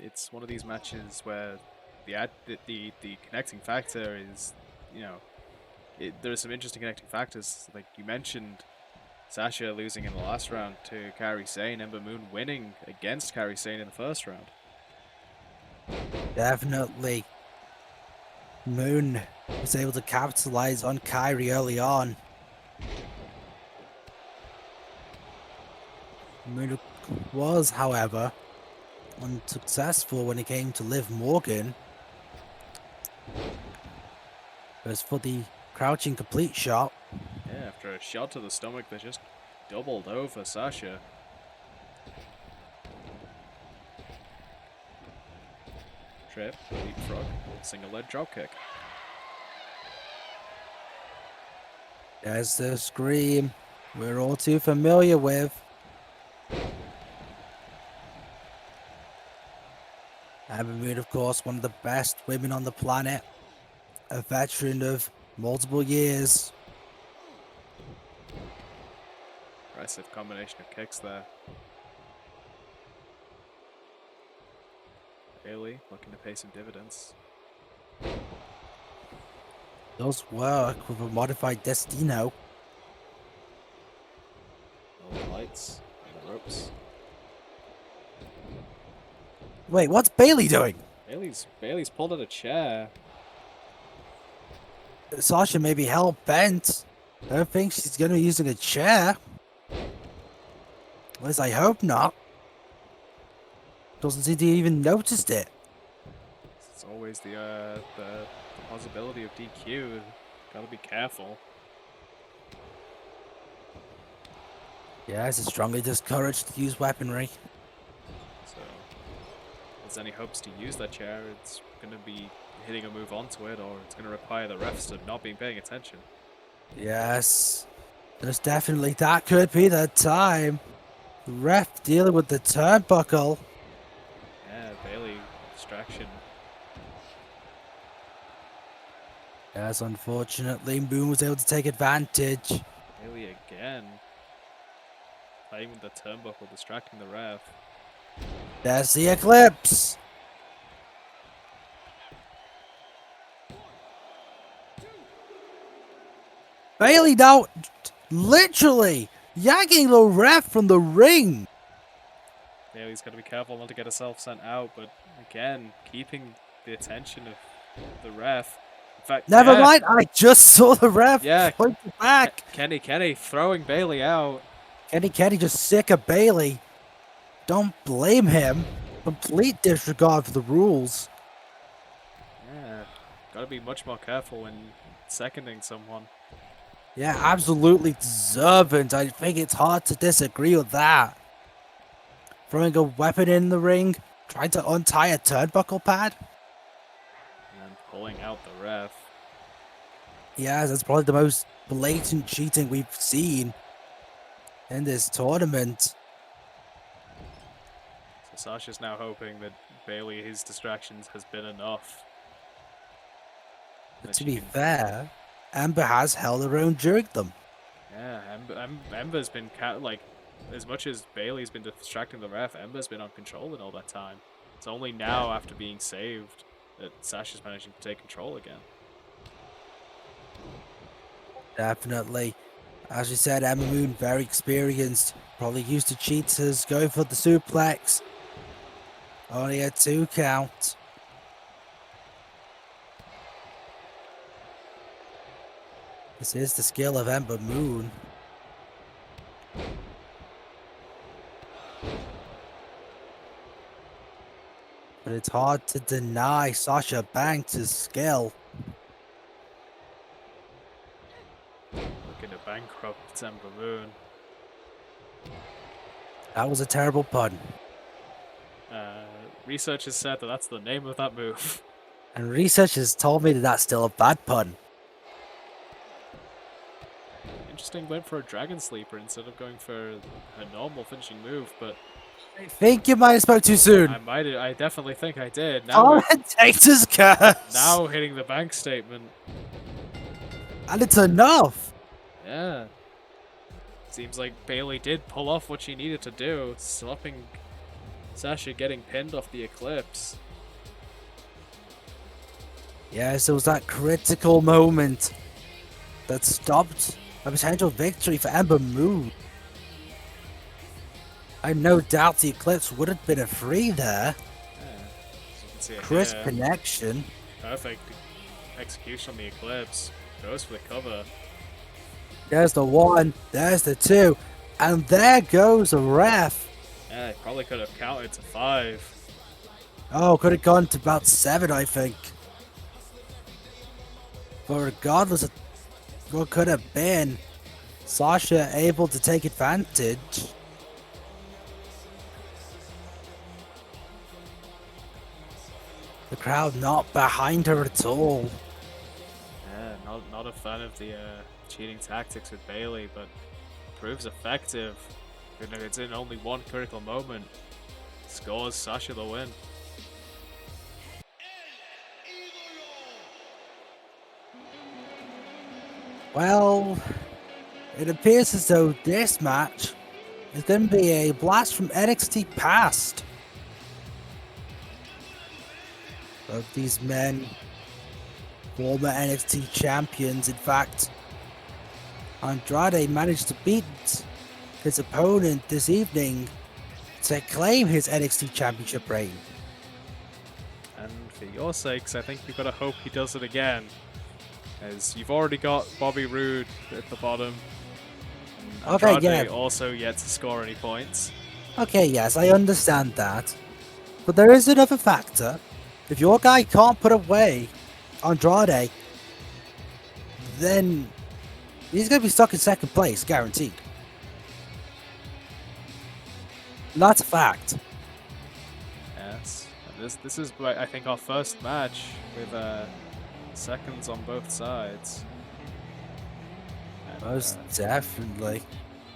It's one of these matches where the connecting factor is, you know, there's some interesting connecting factors. Like you mentioned, Sasha losing in the last round to Kairi Sane, Ember Moon winning against Kairi Sane in the first round. Definitely. Moon was able to capitalize on Kairi early on. Moon was, however, unsuccessful when it came to Liv Morgan. It was for the crouching complete shot. Yeah, after a shot to the stomach that just doubled over Sasha. Trip, leapfrog, single leg dropkick. There's the scream we're all too familiar with. Ember Moon, of course, one of the best women on the planet. A veteran of multiple years. Impressive combination of kicks there. Bailey looking to pay some dividends. Does work with a modified Destino. All the lights and the ropes. Wait, what's Bailey doing? Bailey's pulled at a chair. Sasha may be hell bent. I don't think she's going to be using a chair. At least I hope not. Doesn't seem to even noticed it. It's always the possibility of DQ. Gotta be careful. Yes, it's strongly discouraged to use weaponry. So, if there's any hopes to use that chair, it's gonna be hitting a move onto it, or it's gonna require the refs to not be paying attention. Yes, there's definitely that could be the time. Ref dealing with the turnbuckle. Yeah, Bailey distraction. Yes, unfortunately, Moon was able to take advantage. Bailey again. Playing with the turnbuckle, distracting the ref. There's the Eclipse. Bailey now literally yanking the ref from the ring. Bailey's got to be careful not to get herself sent out, but again, keeping the attention of the ref. In fact, Never mind, I just saw the ref point back. Kenny throwing Bailey out. Kenny just sick of Bailey. Don't blame him. Complete disregard for the rules. Yeah, gotta be much more careful when seconding someone. Yeah, absolutely deserving. I think it's hard to disagree with that. Throwing a weapon in the ring, trying to untie a turnbuckle pad. And then pulling out the ref. Yeah, that's probably the most blatant cheating we've seen in this tournament. So Sasha's now hoping that Bailey, his distractions has been enough. But to be fair, Ember has held her own during them. Yeah, Ember's been like, as much as Bailey's been distracting the ref, Ember's been on control in all that time. It's only now, after being saved, that Sasha's managing to take control again. Definitely. As you said, Ember Moon, very experienced. Probably used to cheaters, going for the suplex. Only a 2 count. This is the skill of Ember Moon. But it's hard to deny Sasha Banks' skill. Looking to bankrupt Ember Moon. That was a terrible pun. Research has said that that's the name of that move. And research has told me that that's still a bad pun. Interesting, went for a Dragon Sleeper instead of going for a normal finishing move, but I think you might have spoke too soon. I definitely think I did. Now Texas curse. Now hitting the bank statement. And it's enough. Yeah. Seems like Bailey did pull off what she needed to do, stopping Sasha getting pinned off the Eclipse. Yes, it was that critical moment that stopped a potential victory for Ember Moon. I no doubt the Eclipse would have been a free there. Yeah, as you can see it Crisp here, connection. perfect execution on the Eclipse. Goes for the cover. There's the 1, there's the 2, and there goes the ref. Yeah, he probably could have counted to 5. Oh, could have gone to about 7, I think. But regardless of what could have been, Sasha able to take advantage. The crowd not behind her at all. Yeah, not a fan of the cheating tactics with Bailey, but proves effective. Even if it's in only one critical moment, scores Sasha the win. Well, it appears as though this match is going to be a blast from NXT past. Both these men, former NXT champions, in fact. Andrade managed to beat his opponent this evening to claim his NXT championship reign. And for your sakes, I think you've got to hope he does it again. As you've already got Bobby Roode at the bottom. And Okay, Andrade yeah. also yet to score any points. Okay, yes, I understand that. But there is another factor. If your guy can't put away Andrade, then he's going to be stuck in second place, guaranteed. And that's a fact. Yes. And this is, I think, our first match with seconds on both sides. And, Most definitely.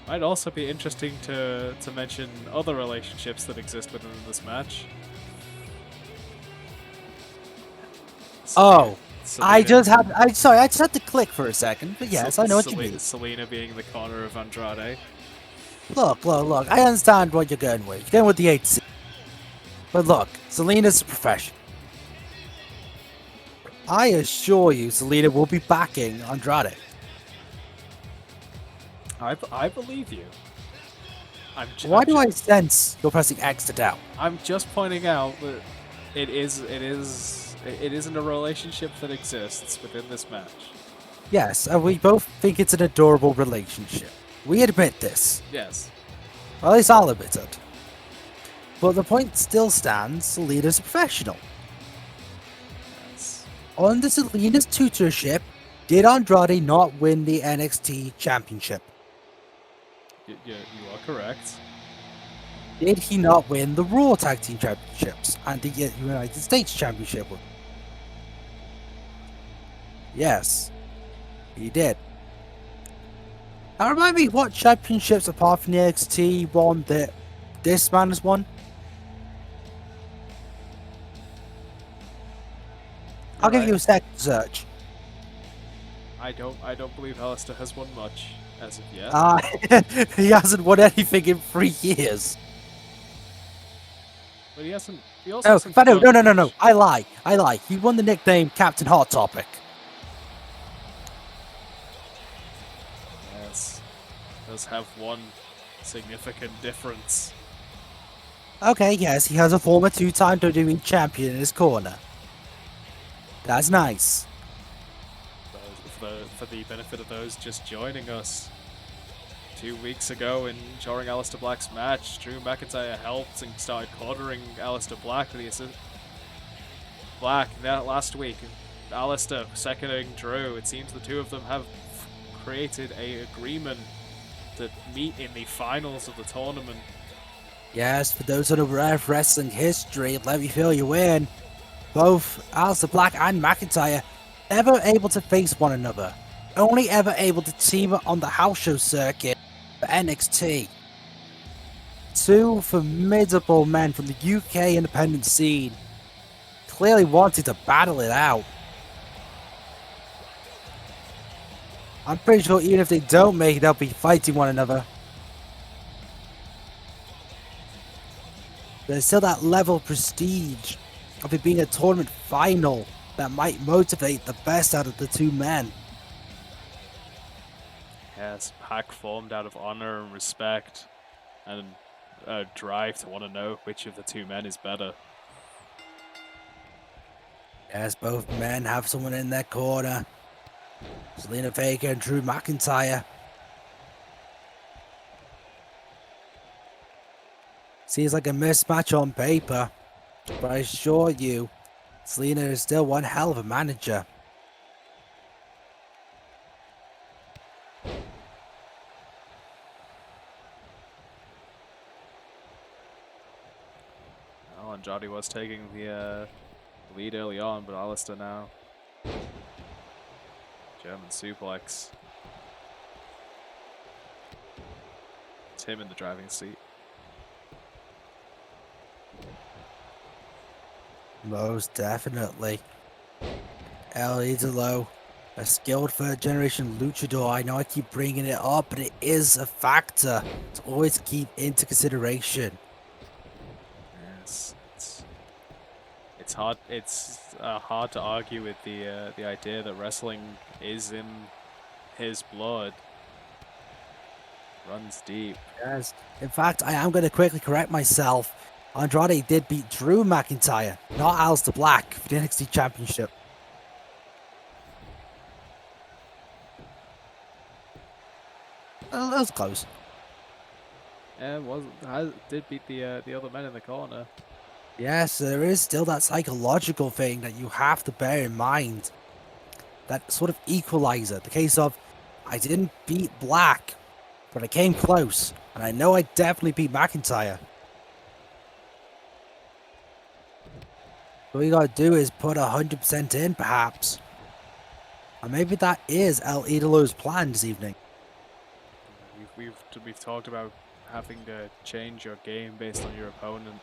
might also be interesting to mention other relationships that exist within this match. Oh, I Selena- just had to click for a second, but yes, I know what you mean. Selena being the corner of Andrade. Look, I understand what you're going with. You're going with the 8C. But look, Selena's a professional. I assure you, Selena will be backing Andrade. I believe you. Why do I sense you're pressing X to doubt? I'm just pointing out that it isn't a relationship that exists within this match. Yes, and we both think it's an adorable relationship. We admit this. Yes. Well, at least I'll admit it. But the point still stands, Selena's a professional. Yes. Under Selena's tutorship, did Andrade not win the NXT Championship? You are correct. Did he not win the Raw Tag Team Championships and the United States Championship? Yes, he did. Now remind me what championships apart from the NXT one that this man has won? I'll give you a second to search. I don't believe Aleister has won much as of yet. He hasn't won anything in 3 years. But he hasn't. He also Oh, hasn't but no. done much. I lie. He won the nickname Captain Hot Topic. Yes. Does have one significant difference. Okay, yes, he has a former 2-time WWE champion in his corner. That's nice. For the benefit of those just joining us, 2 weeks ago during Aleister Black's match, Drew McIntyre helped and started cornering Aleister Black with the assist. That last week, Aleister seconding Drew. It seems the two of them have created a agreement to meet in the finals of the tournament. Yes, for those unaware of wrestling history, let me fill you in. Both Aleister Black and McIntyre never able to face one another. Only ever able to team up on the house show circuit for NXT. Two formidable men from the UK independent scene clearly wanted to battle it out. I'm pretty sure even if they don't make it, they'll be fighting one another. There's still that level of prestige of it being a tournament final that might motivate the best out of the two men. Yes, pack formed out of honor and respect and a drive to want to know which of the two men is better. Yes, both men have someone in their corner. Zelina Vega and Drew McIntyre. Seems like a mismatch on paper, but I assure you, Zelina is still one hell of a manager. Oh, Andrade was taking the lead early on, but Aleister now. German suplex. It's him in the driving seat. Most definitely. El Idolo, a skilled third generation luchador. I know I keep bringing it up, but it is a factor to always keep into consideration. Yes, it's hard. It's hard to argue with the idea that wrestling is in his blood. Runs deep. Yes. In fact, I am going to quickly correct myself. Andrade did beat Drew McIntyre, not Aleister Black, for the NXT Championship. That was close. Yeah, did beat the other men in the corner. Yes, there is still that psychological thing that you have to bear in mind. That sort of equalizer. The case of, I didn't beat Black, but I came close. And I know I definitely beat McIntyre. All you gotta do is put 100% in, perhaps. And maybe that is El Idolo's plan this evening. We've talked about having to change your game based on your opponent.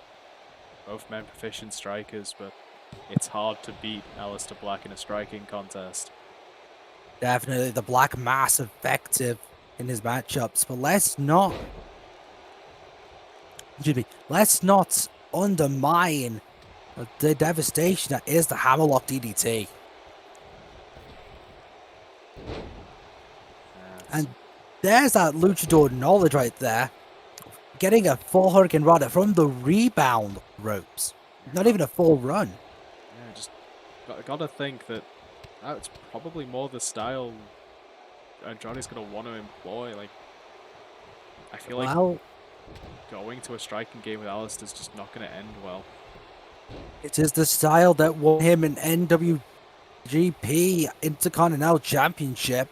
Both men proficient strikers, but it's hard to beat Aleister Black in a striking contest. Definitely the Black Mass effective in his matchups, but let's not undermine the devastation that is the Hammerlock DDT. And there's that luchador knowledge right there. Getting a full Hurricane Rana from the rebound ropes. Not even a full run. Yeah, just gotta think that it's probably more the style Andrade's gonna want to employ. Like, I feel like going to a striking game with Aleister is just not gonna end well. It is the style that won him an NWGP Intercontinental Championship.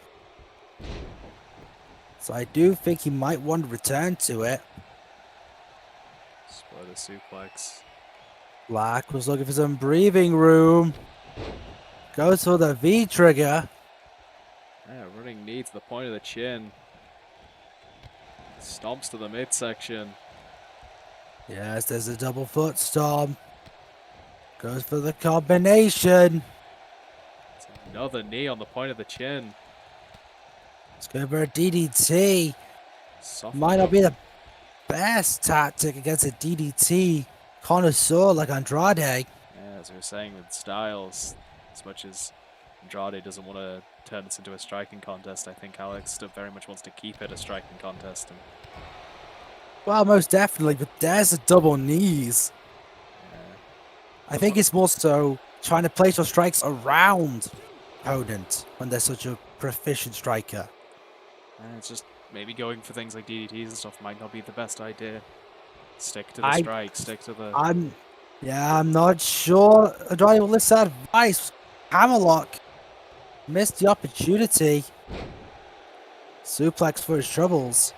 So I do think he might want to return to it. Spoiler suplex. Black was looking for some breathing room. Goes for the V trigger. Yeah, running knee to the point of the chin. Stomps to the midsection. Yes, there's a double foot stomp. Goes for the combination. It's another knee on the point of the chin. Let's go for a DDT. Soften Might not up. be the best tactic against a DDT connoisseur like Andrade. Yeah, as we were saying with Styles, as much as Andrade doesn't want to turn this into a striking contest, I think Aleister very much wants to keep it a striking contest. And Well, most definitely, but there's the double knees. I think it's more so trying to place your strikes around opponent when they're such a proficient striker. it's just maybe going for things like DDTs and stuff might not be the best idea. Stick to the strike, stick to the... I'm not sure Andrade will listen to advice. Hammerlock missed the opportunity. Suplex for his troubles.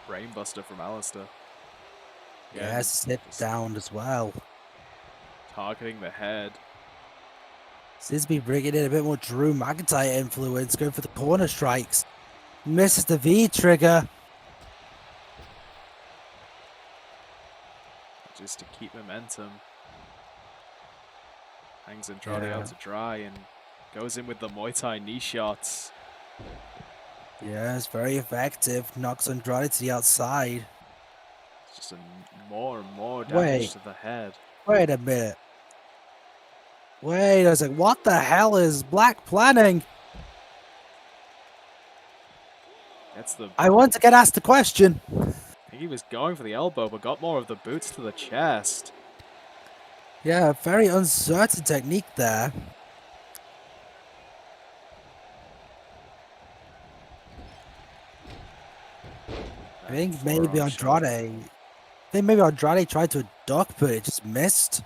Brainbuster from Aleister. Yes, sit down as well. Targeting the head. Seems to be bringing in a bit more Drew McIntyre influence, going for the corner strikes. Misses the V trigger. Just to keep momentum. Hangs Andrade out to dry and goes in with the Muay Thai knee shots. Yes, very effective. Knocks Andrade to the outside. Just more and more damage Wait. to the head. Wait a minute. Wait a second. What the hell is Black planning? That's the. I want to get asked the question. I think he was going for the elbow, but got more of the boots to the chest. Yeah, very uncertain technique there. I think maybe Andrade. I think maybe Andrade tried to duck, but it just missed.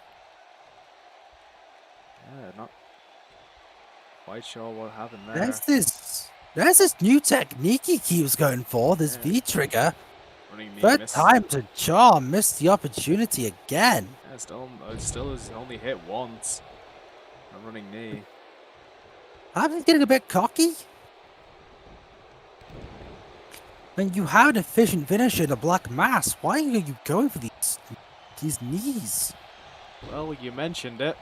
Yeah, not quite sure what happened there. There's this new technique he keeps going for. This V trigger. Running knee, Third missed. time to charm, missed the opportunity again. Yeah, still has only hit once. A running knee. I'm getting a bit cocky. When you have an efficient finisher in a black mass, why are you going for these knees? Well, you mentioned it.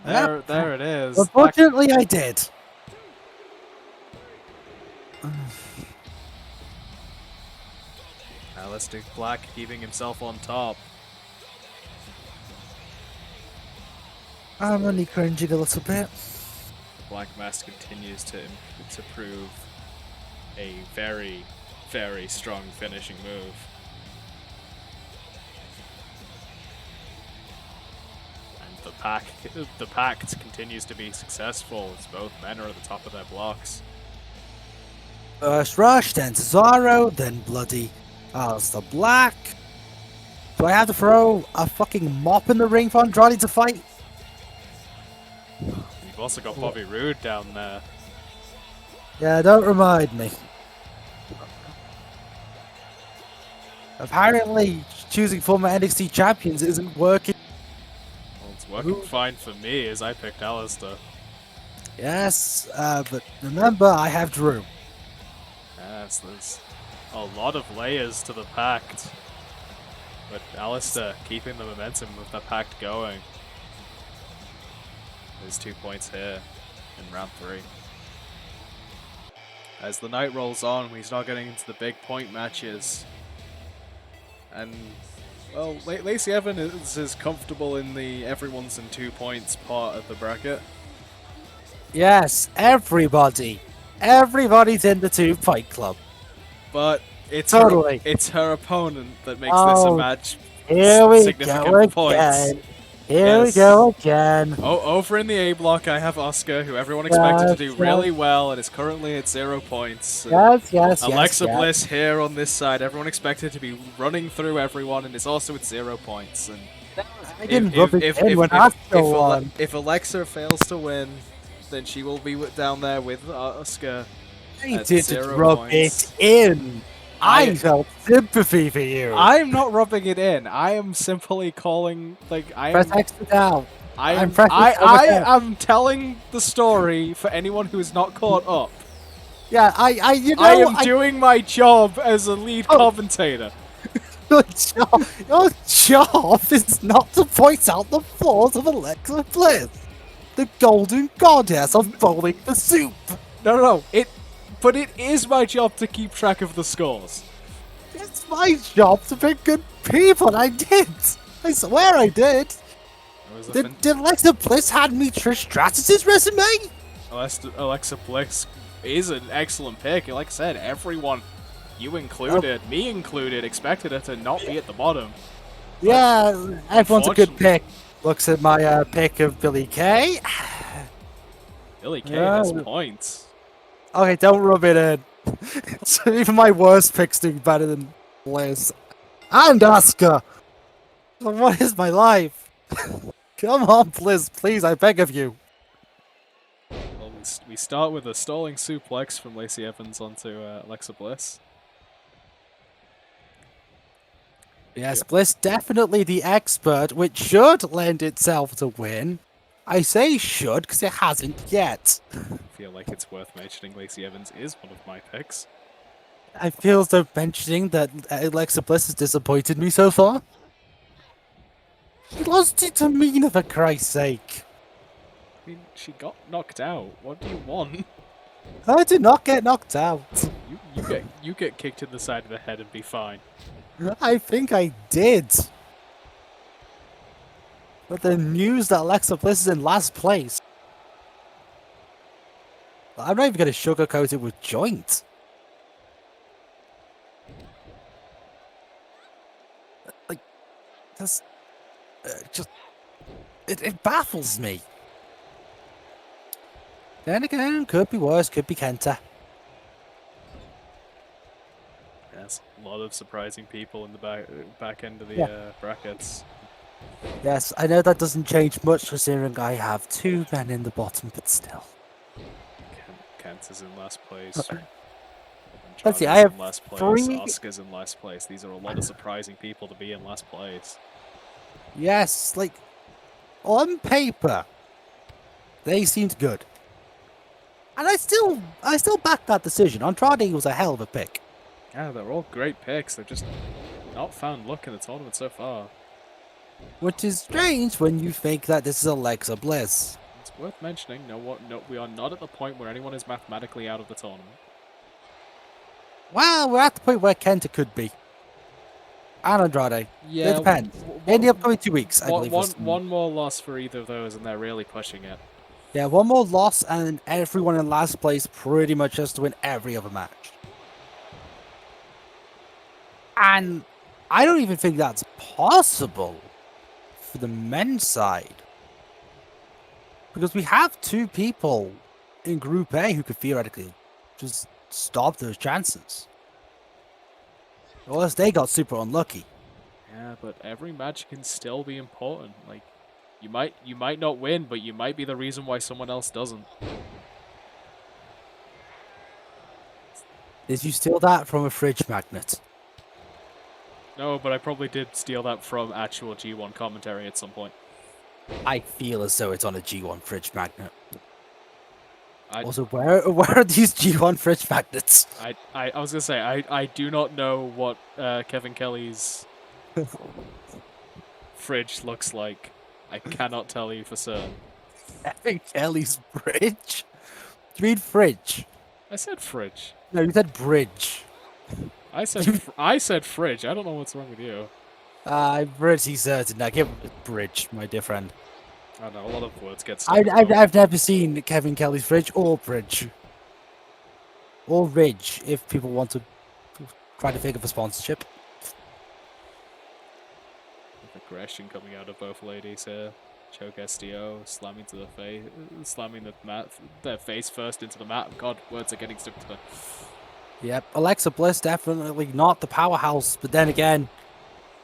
Yep. There it is. Unfortunately, I did. Aleister Black keeping himself on top. I'm only cringing a little bit. Black Mass continues to prove a very, very strong finishing move. And the pact continues to be successful as both men are at the top of their blocks. First Rush, then Cesaro, then bloody Aleister Black. Do I have to throw a fucking mop in the ring for Andrade to fight? You've also got Bobby Roode down there. Yeah, don't remind me. Apparently, choosing former NXT champions isn't working. Well, it's working fine for me as I picked Aleister. Yes, but remember, I have Drew. Yes, there's a lot of layers to the pact. But Aleister keeping the momentum of the pact going. There's 2 points here in round 3. As the night rolls on, we start getting into the big point matches. And, well, Lacey Evans is comfortable in the everyone's in 2 points part of the bracket. Yes, everybody. Everybody's in the 2-point club. But it's totally. It's her opponent that makes this a match. Here we significant go points. again. Here we go again. Oh, over in the A block, I have Asuka, who everyone expected to do really well, and is currently at 0 points. Yes. Alexa Bliss here on this side. Everyone expected to be running through everyone, and is also at 0 points. And I didn't rub it in when Asuka won. if Alexa fails to win, then she will be down there with Asuka. I didn't rub it in. I felt sympathy for you. I'm not rubbing it in. I am simply calling, Press X down. I am telling the story for anyone who is not caught up. Yeah, I am doing my job as a lead commentator. Your job is not to point out the flaws of Alexa Bliss, the golden goddess of bowling for soup. No. But it is my job to keep track of the scores. It's my job to pick good people, and I did. I swear I did. Did Alexa Bliss hand me Trish Stratus' resume? Alexa Bliss is an excellent pick. Like I said, everyone, you included, me included, expected her to not be at the bottom. Yeah, everyone's a good pick. Looks at my pick of Billie Kay. Billie Kay has points. Okay, don't rub it in. So even my worst picks do better than Bliss. And Asuka! What is my life? Come on, Bliss, please, I beg of you. Well, we start with a stalling suplex from Lacey Evans onto Alexa Bliss. Yes, Bliss definitely the expert, which should lend itself to win. I say should, because it hasn't yet. I feel like it's worth mentioning Lacey Evans is one of my picks. I feel as though mentioning that Alexa Bliss has disappointed me so far. She lost to Tamina, for Christ's sake. I mean, she got knocked out. What do you want? I did not get knocked out. You get kicked in the side of the head and be fine. I think I did. But the news that Alexa Bliss is in last place. I'm not even going to sugarcoat it with joint. Like, that's just it baffles me. Then again, could be worse, could be Kenta. Yes, a lot of surprising people in the back end of the brackets. Yes, I know that doesn't change much considering I have 2 men in the bottom, but still. Kent is in last place. Let's see, Andrade's I have in last place. 3. Asuka's in last place. These are a lot of surprising people to be in last place. Yes, like, on paper, they seemed good. And I still back that decision. Andrade was a hell of a pick. Yeah, they're all great picks. They've just not found luck in the tournament so far. Which is strange when you think that this is Alexa Bliss. It's worth mentioning. No, we are not at the point where anyone is mathematically out of the tournament. Well, we're at the point where Kenta could be. And Andrade. Yeah, It depends. In the upcoming 2 weeks, I believe. One more loss for either of those, and they're really pushing it. Yeah, one more loss, and everyone in last place pretty much has to win every other match. And I don't even think that's possible for the men's side. Because we have 2 people in Group A who could theoretically just stop those chances. Unless they got super unlucky. Yeah, but every match can still be important. Like, you might not win, but you might be the reason why someone else doesn't. Did you steal that from a fridge magnet? No, but I probably did steal that from actual G1 commentary at some point. I feel as though it's on a G1 fridge magnet. I Also, where are these G1 fridge magnets? I was gonna say I do not know what Kevin Kelly's fridge looks like. I cannot tell you for certain. Kevin Kelly's bridge? You mean fridge? I said fridge. No, you said bridge. I said fridge. I don't know what's wrong with you. I'm pretty certain. Now, give it bridge, my dear friend. I don't know, a lot of words get stuck. I've never seen Kevin Kelly's fridge or bridge. Or ridge, if people want to try to think of a sponsorship. Aggression coming out of both ladies here. Choke STO, slamming to the face, slamming the mat, their face first into the mat. God, words are getting stuck to them. Yep, Alexa Bliss definitely not the powerhouse, but then again,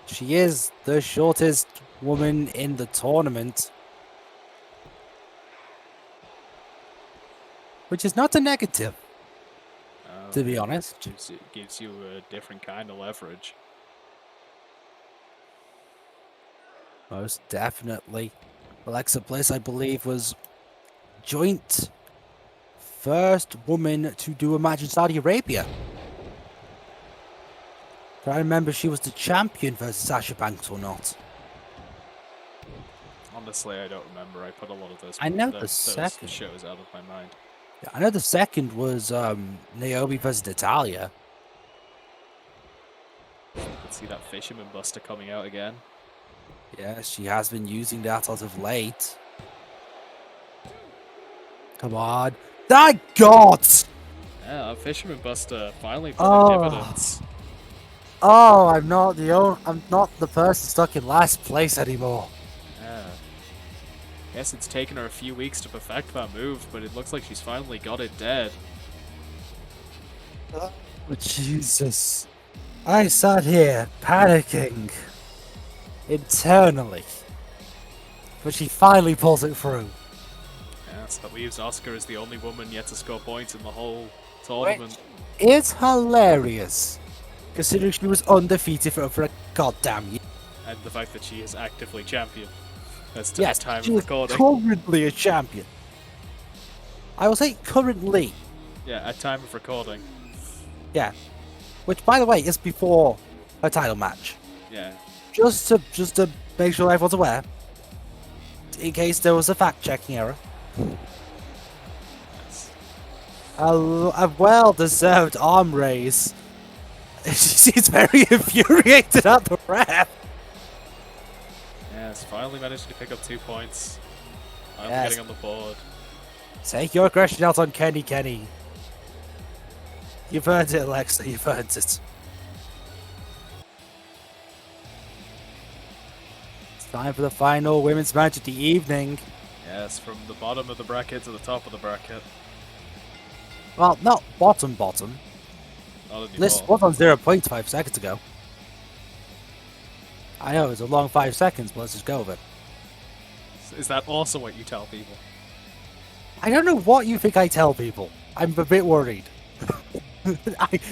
she is the shortest woman in the tournament. Which is not a negative, to be honest. Gives you a different kind of leverage. Most definitely. Alexa Bliss, I believe, was joint first woman to do a match in Saudi Arabia. But I remember she was the champion versus Sasha Banks or not. Honestly, I don't remember. I put a lot of those, I know those second shows out of my mind. Yeah, I know the second was Naomi versus Natalya. Let's see that Fisherman Buster coming out again. Yeah, she has been using that as of late. Come on. Thank God! Yeah, that Fisherman Buster finally pulling dividends. Oh, I'm not the person stuck in last place anymore. Yeah. Guess it's taken her a few weeks to perfect that move, but it looks like she's finally got it dead. Oh, Jesus. I sat here panicking internally, but she finally pulls it through. Yes, that leaves Asuka as the only woman yet to score points in the whole tournament. It's hilarious, considering she was undefeated for a goddamn year. And the fact that she is actively champion. That's Yes, time she of is recording. currently a champion. I will say currently. Yeah, at time of recording. Yeah. Which, by the way, is before her title match. Yeah. Just to make sure everyone's aware, in case there was a fact-checking error. Yes. A well-deserved arm raise. She's very infuriated at the ref. Yes, finally managed to pick up 2 points. Finally Yes. getting on the board. Take your aggression out on Kenny. You've earned it, Alexa. You've earned it. It's time for the final women's match of the evening. Yes, from the bottom of the bracket to the top of the bracket. Well, not bottom. Not Bliss anymore. was on 0.5 seconds ago. I know, it's a long 5 seconds, but let's just go with it. Is that also what you tell people? I don't know what you think I tell people. I'm a bit worried.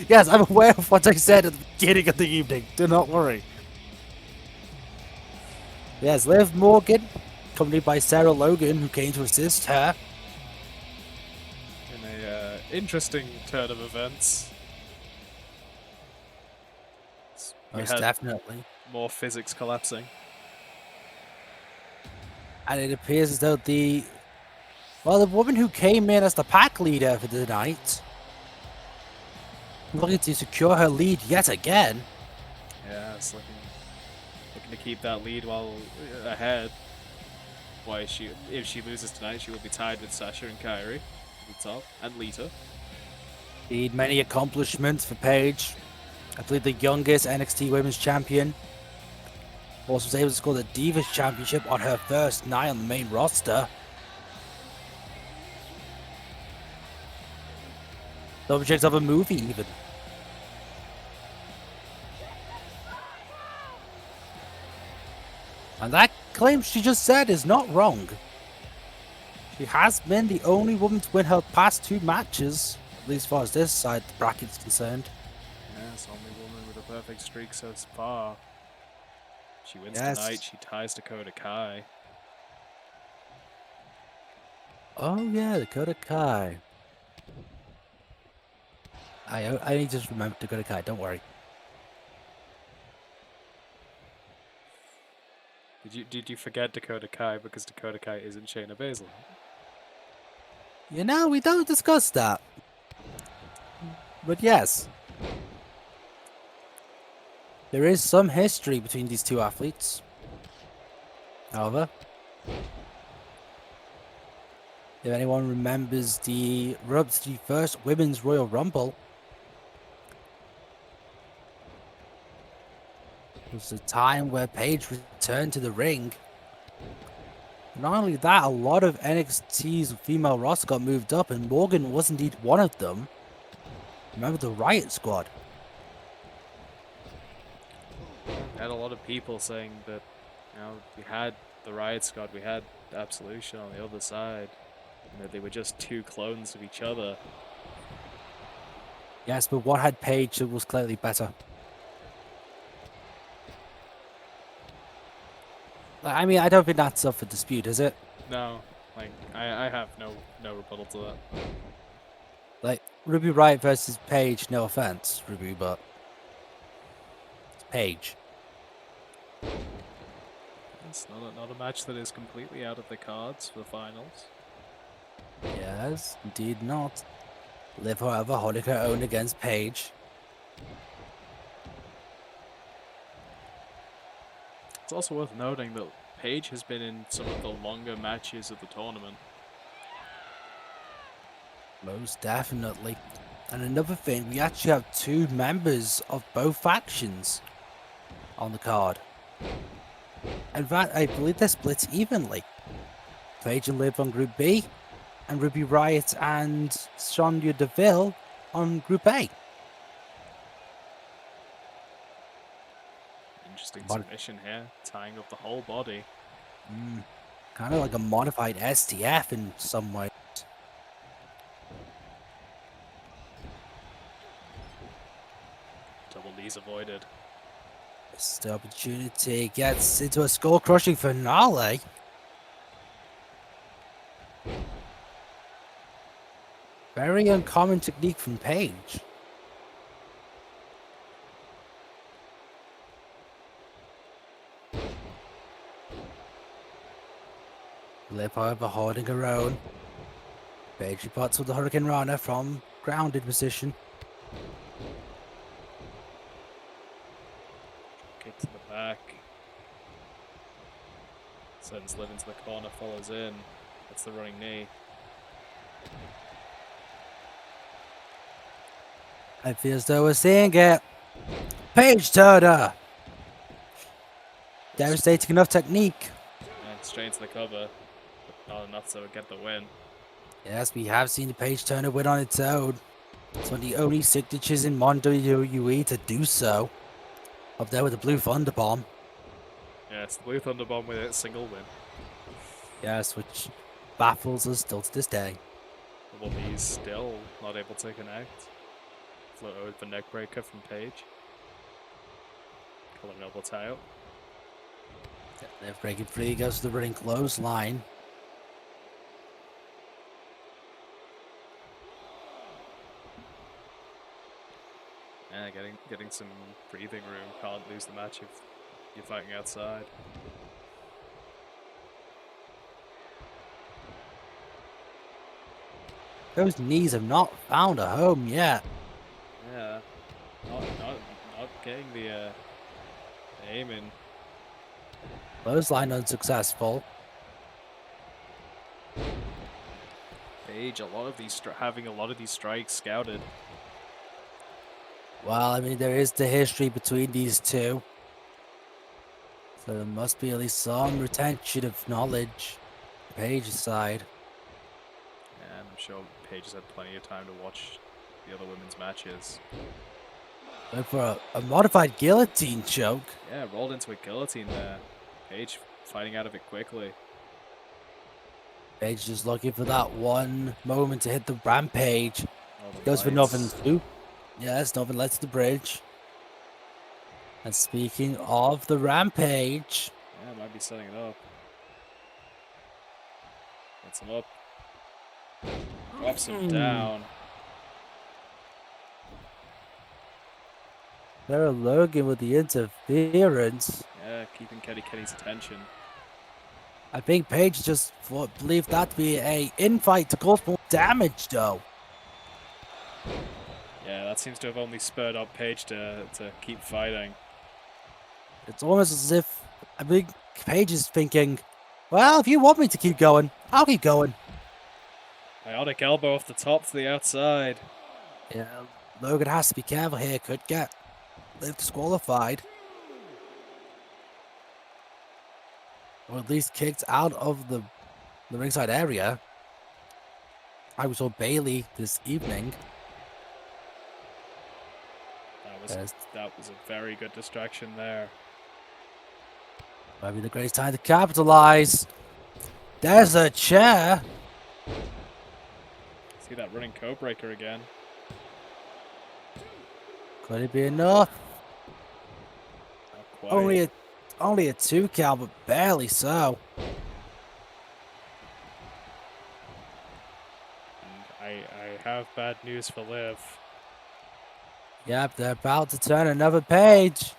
Yes, I'm aware of what I said at the beginning of the evening. Do not worry. Yes, Liv Morgan, accompanied by Sarah Logan, who came to assist her. In a interesting turn of events. We Most had definitely. more physics collapsing. And it appears as though the woman who came in as the pack leader for the night, looking to secure her lead yet again. Yeah, it's looking to keep that lead while ahead. Why if she loses tonight, she will be tied with Sasha and Kairi at the top, and Lita. Indeed, many accomplishments for Paige. I believe the youngest NXT Women's Champion. Also was able to score the Divas Championship on her first night on the main roster. Subject of a movie, even. And that claim she just said is not wrong. She has been the only woman to win her past 2 matches, at least as far as this side of the bracket is concerned. Yes, only woman with a perfect streak so far. She wins Yes. tonight, she ties Dakota Kai. Oh yeah, Dakota Kai. I need to just remember Dakota Kai, don't worry. Did you forget Dakota Kai because Dakota Kai isn't Shayna Baszler? You know, we don't discuss that. But yes. There is some history between these 2 athletes. However, if anyone remembers the run-up to the first Women's Royal Rumble, it was a time where Paige returned to the ring. Not only that, a lot of NXT's female roster got moved up, and Morgan was indeed one of them. Remember the Riot Squad? Had a lot of people saying that, we had the Riot Squad, we had Absolution on the other side, and that they were just 2 clones of each other. Yes, but what had Paige that was clearly better? I mean, I don't think that's up for dispute, is it? No, I have no rebuttal to that. Like, Ruby Riot versus Paige, no offense, Ruby, but it's Paige. It's not a match that is completely out of the cards for the finals. Yes, indeed not. Liv, however, holding her own against Paige. It's also worth noting that Paige has been in some of the longer matches of the tournament. Most definitely. And another thing, we actually have 2 members of both factions on the card. In fact, I believe they're split evenly. Paige and Liv on Group B, and Ruby Riot and Sonya Deville on Group A. Interesting submission here, tying up the whole body. Kind of like a modified STF in some way. Double knees avoided. Missed opportunity gets into a skull-crushing finale. Very uncommon technique from Paige. Liv, however, holding her own. Paige reports with the Hurricane Rana from grounded position. Kick to the back. Sends Liv into the corner, follows in. That's the running knee. I feel as though we're seeing it. Paige Turner! Devastating enough technique. And straight into the cover, but not enough to get the win. Yes, we have seen the Paige Turner win on its own. It's one of the only signatures in WWE to do so. Up there with the Blue Thunder Bomb. Yes, the Blue Thunder Bomb with a single win. Yes, which baffles us still to this day. The Wubby's still not able to connect. Float over the neck breaker from Paige. Collar elbow tie out. They're breaking free, goes to the running clothesline. Yeah, getting some breathing room. Can't lose the match if you're fighting outside. Those knees have not found a home yet. Yeah, not getting the aim in. Clothesline unsuccessful. Paige, having a lot of these strikes scouted. Well, I mean, there is the history between these two. So there must be at least some retention of knowledge. Paige's side. And I'm sure Paige has had plenty of time to watch the other women's matches. Went for a modified guillotine choke. Yeah, rolled into a guillotine there. Paige fighting out of it quickly. Paige just looking for that one moment to hit the rampage. Oh, the Goes for lights. nothing too. Yes, nothing lets the bridge. And speaking of the rampage. Yeah, might be setting it up. Gets him up. Drops him down. Sarah Logan with the interference. Yeah, keeping Kenny's attention. I think Paige just believed that to be a infight to cause more damage, though. Yeah, that seems to have only spurred up Paige to keep fighting. It's almost as if I think Paige is thinking, well, if you want me to keep going, I'll keep going. Ionic elbow off the top to the outside. Yeah, Logan has to be careful here. Could get Liv disqualified. Or at least kicked out of the ringside area. I was on Bailey this evening. That was a very good distraction there. Might be the greatest time to capitalize. There's a chair. See that running code breaker again. Could it be enough? Not quite. Only a 2 count, but barely so. And I have bad news for Liv. Yep, they're about to turn another page.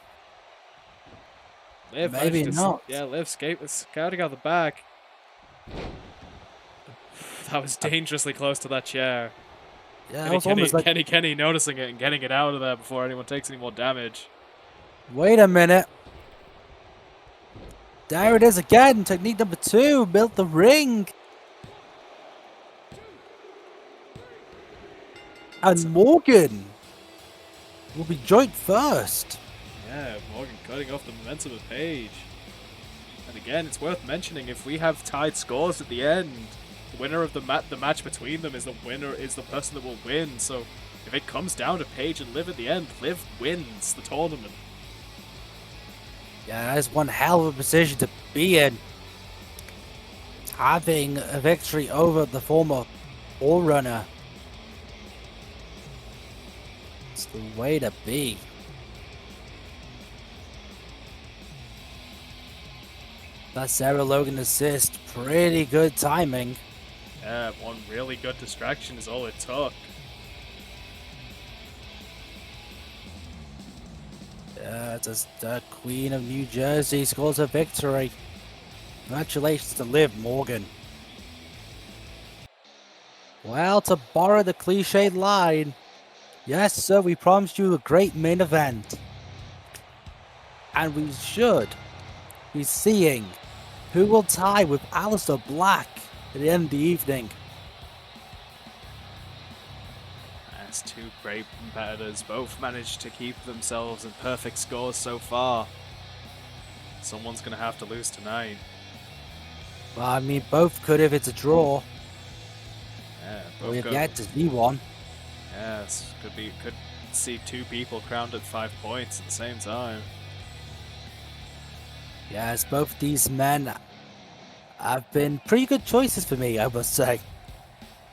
Liv Maybe not. Yeah, Liv scouting out the back. That was dangerously close to that chair. Yeah, it was almost like... Kenny noticing it and getting it out of there before anyone takes any more damage. Wait a minute. There it is again. Technique number 2. Built the ring. And Morgan will be joint first. Yeah, Morgan cutting off the momentum of Paige. And again, it's worth mentioning, if we have tied scores at the end, the winner of the match between them is the person that will win. So if it comes down to Paige and Liv at the end, Liv wins the tournament. Yeah, that is one hell of a position to be in. Having a victory over the former Forerunner. It's the way to be. That Sarah Logan assist, pretty good timing. Yeah, one really good distraction is all it took. Yeah, just the Queen of New Jersey scores a victory. Congratulations to Liv Morgan. Well, to borrow the cliched line, yes, sir, we promised you a great main event. And we should be seeing who will tie with Aleister Black at the end of the evening. As two great competitors both managed to keep themselves in perfect scores so far. Someone's going to have to lose tonight. Well, I mean, both could if it's a draw. Yeah, We both have yet to see one. Yes, could see two people crowned at 5 points at the same time. Yes, both these men have been pretty good choices for me, I must say.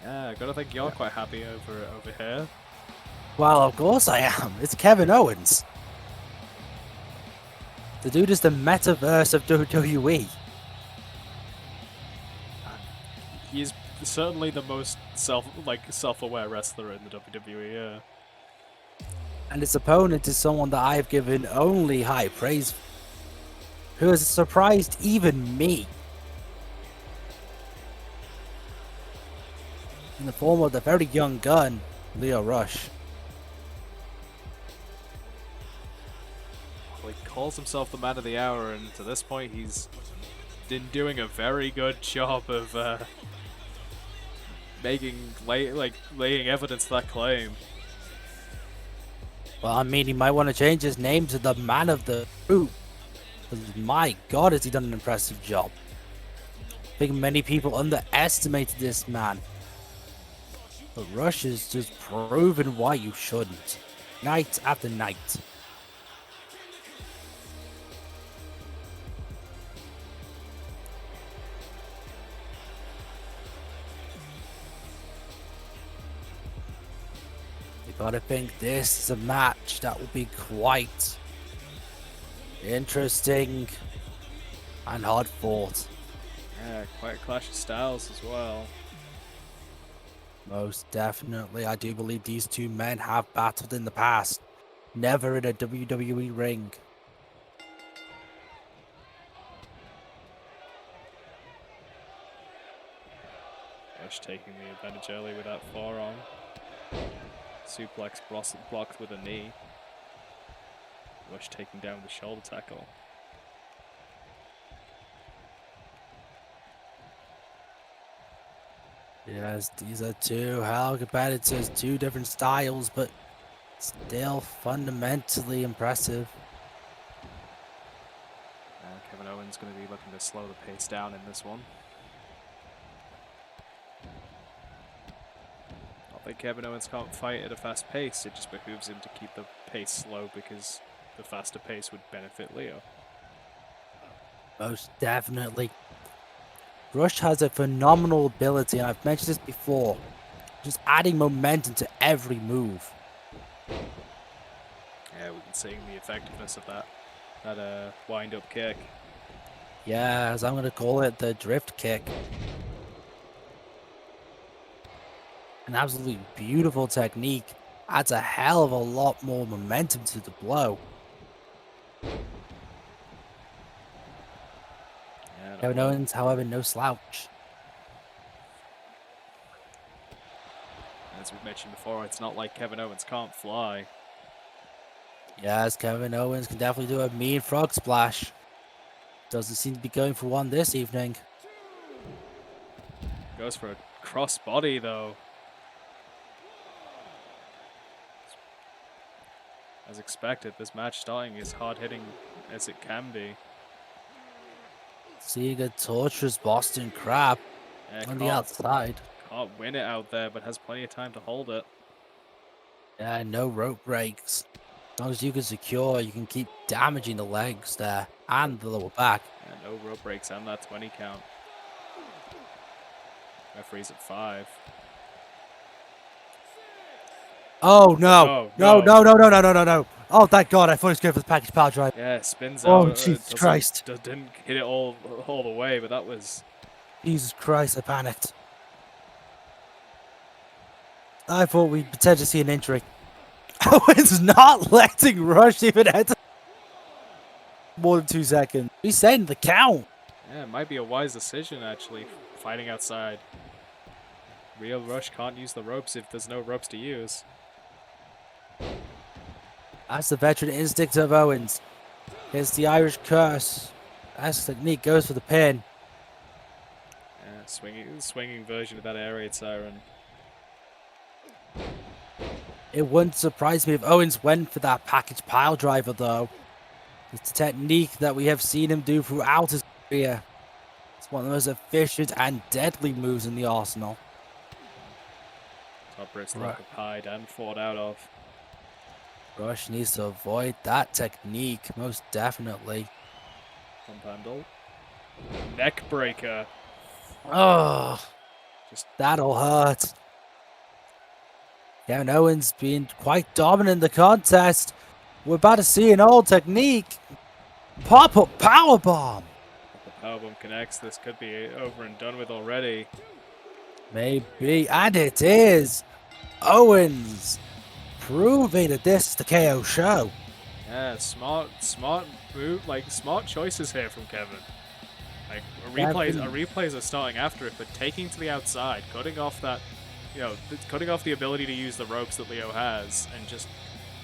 Yeah, gotta think you're quite happy over here. Well, of course I am. It's Kevin Owens. The dude is the metaverse of WWE. He's certainly the most self-aware wrestler in the WWE. Yeah. And his opponent is someone that I've given only high praise, who has surprised even me. In the form of the very young gun, Lio Rush. Well, he calls himself the man of the hour, and to this point, he's been doing a very good job of laying evidence to that claim. Well, I mean, he might want to change his name to the Man of the Group. Because my God, has he done an impressive job. I think many people underestimated this man. But Rush has just proven why you shouldn't. Night after night. You gotta think this is a match that will be quite interesting and hard fought. Yeah, quite a clash of styles as well. Most definitely, I do believe these two men have battled in the past. Never in a WWE ring. Rush taking the advantage early with that forearm. Suplex blocked with a knee. Rush taking down the shoulder tackle. Yes, these are two hell competitors, two different styles, but still fundamentally impressive. Kevin Owens going to be looking to slow the pace down in this one. Not that Kevin Owens can't fight at a fast pace, it just behooves him to keep the pace slow because the faster pace would benefit Leo. Most definitely. Rush has a phenomenal ability, and I've mentioned this before, just adding momentum to every move. Yeah, we've been seeing the effectiveness of that wind-up kick. Yeah, as I'm going to call it, the drift kick. An absolutely beautiful technique. Adds a hell of a lot more momentum to the blow. Kevin Owens, however, no slouch. As we've mentioned before, it's not like Kevin Owens can't fly. Yes, Kevin Owens can definitely do a mean frog splash. Doesn't seem to be going for one this evening. Goes for a cross body though. As expected, this match starting as hard hitting as it can be. Seeing a torturous Boston Crab on the outside. Can't win it out there, but has plenty of time to hold it. Yeah, no rope breaks. As long as you can secure, you can keep damaging the legs there and the lower back. Yeah, no rope breaks and that 20 count. Referee's at 5. Oh no! No! Oh, thank God! I thought he was going for the package power drive. Yeah, it spins out. out. Oh, Jesus Christ! Didn't hit it all the way, but that was. Jesus Christ! I panicked. I thought we'd potentially see an injury. Owens not letting Rush even enter more than 2 seconds. He's setting the count. Yeah, it might be a wise decision actually, fighting outside. Real Rush can't use the ropes if there's no ropes to use. That's the veteran instinct of Owens. Here's the Irish curse. That's technique, goes for the pin. Yeah, swinging version of that air raid siren. It wouldn't surprise me if Owens went for that package pile driver, though. It's a technique that we have seen him do throughout his career. It's one of the most efficient and deadly moves in the arsenal. Top Bristol occupied and fought out of. Rush needs to avoid that technique, most definitely. Pump handle. Neck breaker. Oh, that'll hurt. Kevin Owens being quite dominant in the contest. We're about to see an old technique. Pop-up powerbomb. The powerbomb connects. This could be over and done with already. Maybe, and it is. Owens proving that this is the KO show. Yeah, smart move, like smart choices here from Kevin. Like replays are starting after it, but taking to the outside, cutting off that, cutting off the ability to use the ropes that Leo has, and just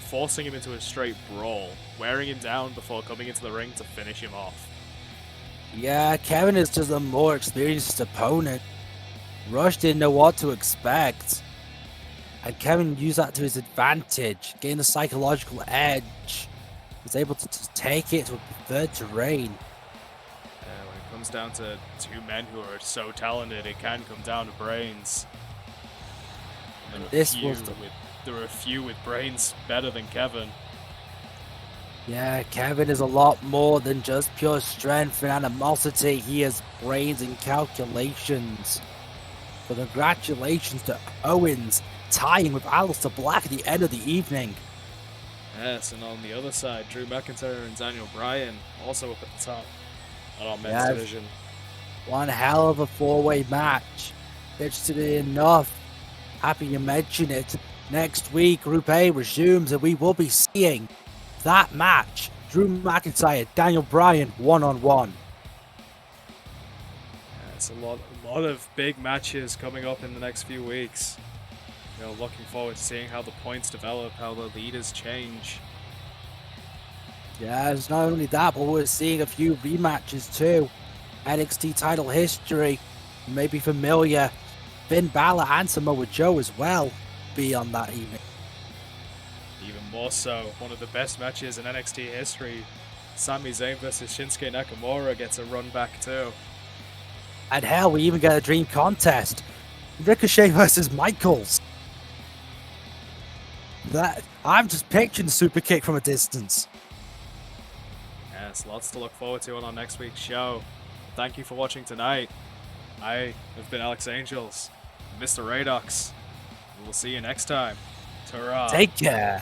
forcing him into a straight brawl, wearing him down before coming into the ring to finish him off. Yeah, Kevin is just a more experienced opponent. Rush didn't know what to expect. And Kevin used that to his advantage, gained a psychological edge. Was able to just take it to a preferred terrain. When it comes down to two men who are so talented, it can come down to brains. And there are a few with brains better than Kevin. Yeah, Kevin is a lot more than just pure strength and animosity. He has brains and calculations. So congratulations to Owens, tying with Aleister Black at the end of the evening. Yes, and on the other side, Drew McIntyre and Daniel Bryan also up at the top on our men's division. One hell of a four-way match. Interestingly enough, happy you mention it, next week Group A resumes and we will be seeing that match. Drew McIntyre, Daniel Bryan, one-on-one. It's a lot of big matches coming up in the next few weeks. Looking forward to seeing how the points develop, how the leaders change. Yeah, it's not only that, but we're seeing a few rematches too. NXT title history, you may be familiar. Finn Balor and Samoa Joe as well be on that evening. Even more so, one of the best matches in NXT history. Sami Zayn versus Shinsuke Nakamura gets a run back too. And hell, we even get a dream contest. Ricochet versus Michaels. I'm just picturing the super kick from a distance. Yes, lots to look forward to on our next week's show. Thank you for watching tonight. I have been Alex Angels, Mr. Radox. We'll see you next time. Ta-ra. Take care.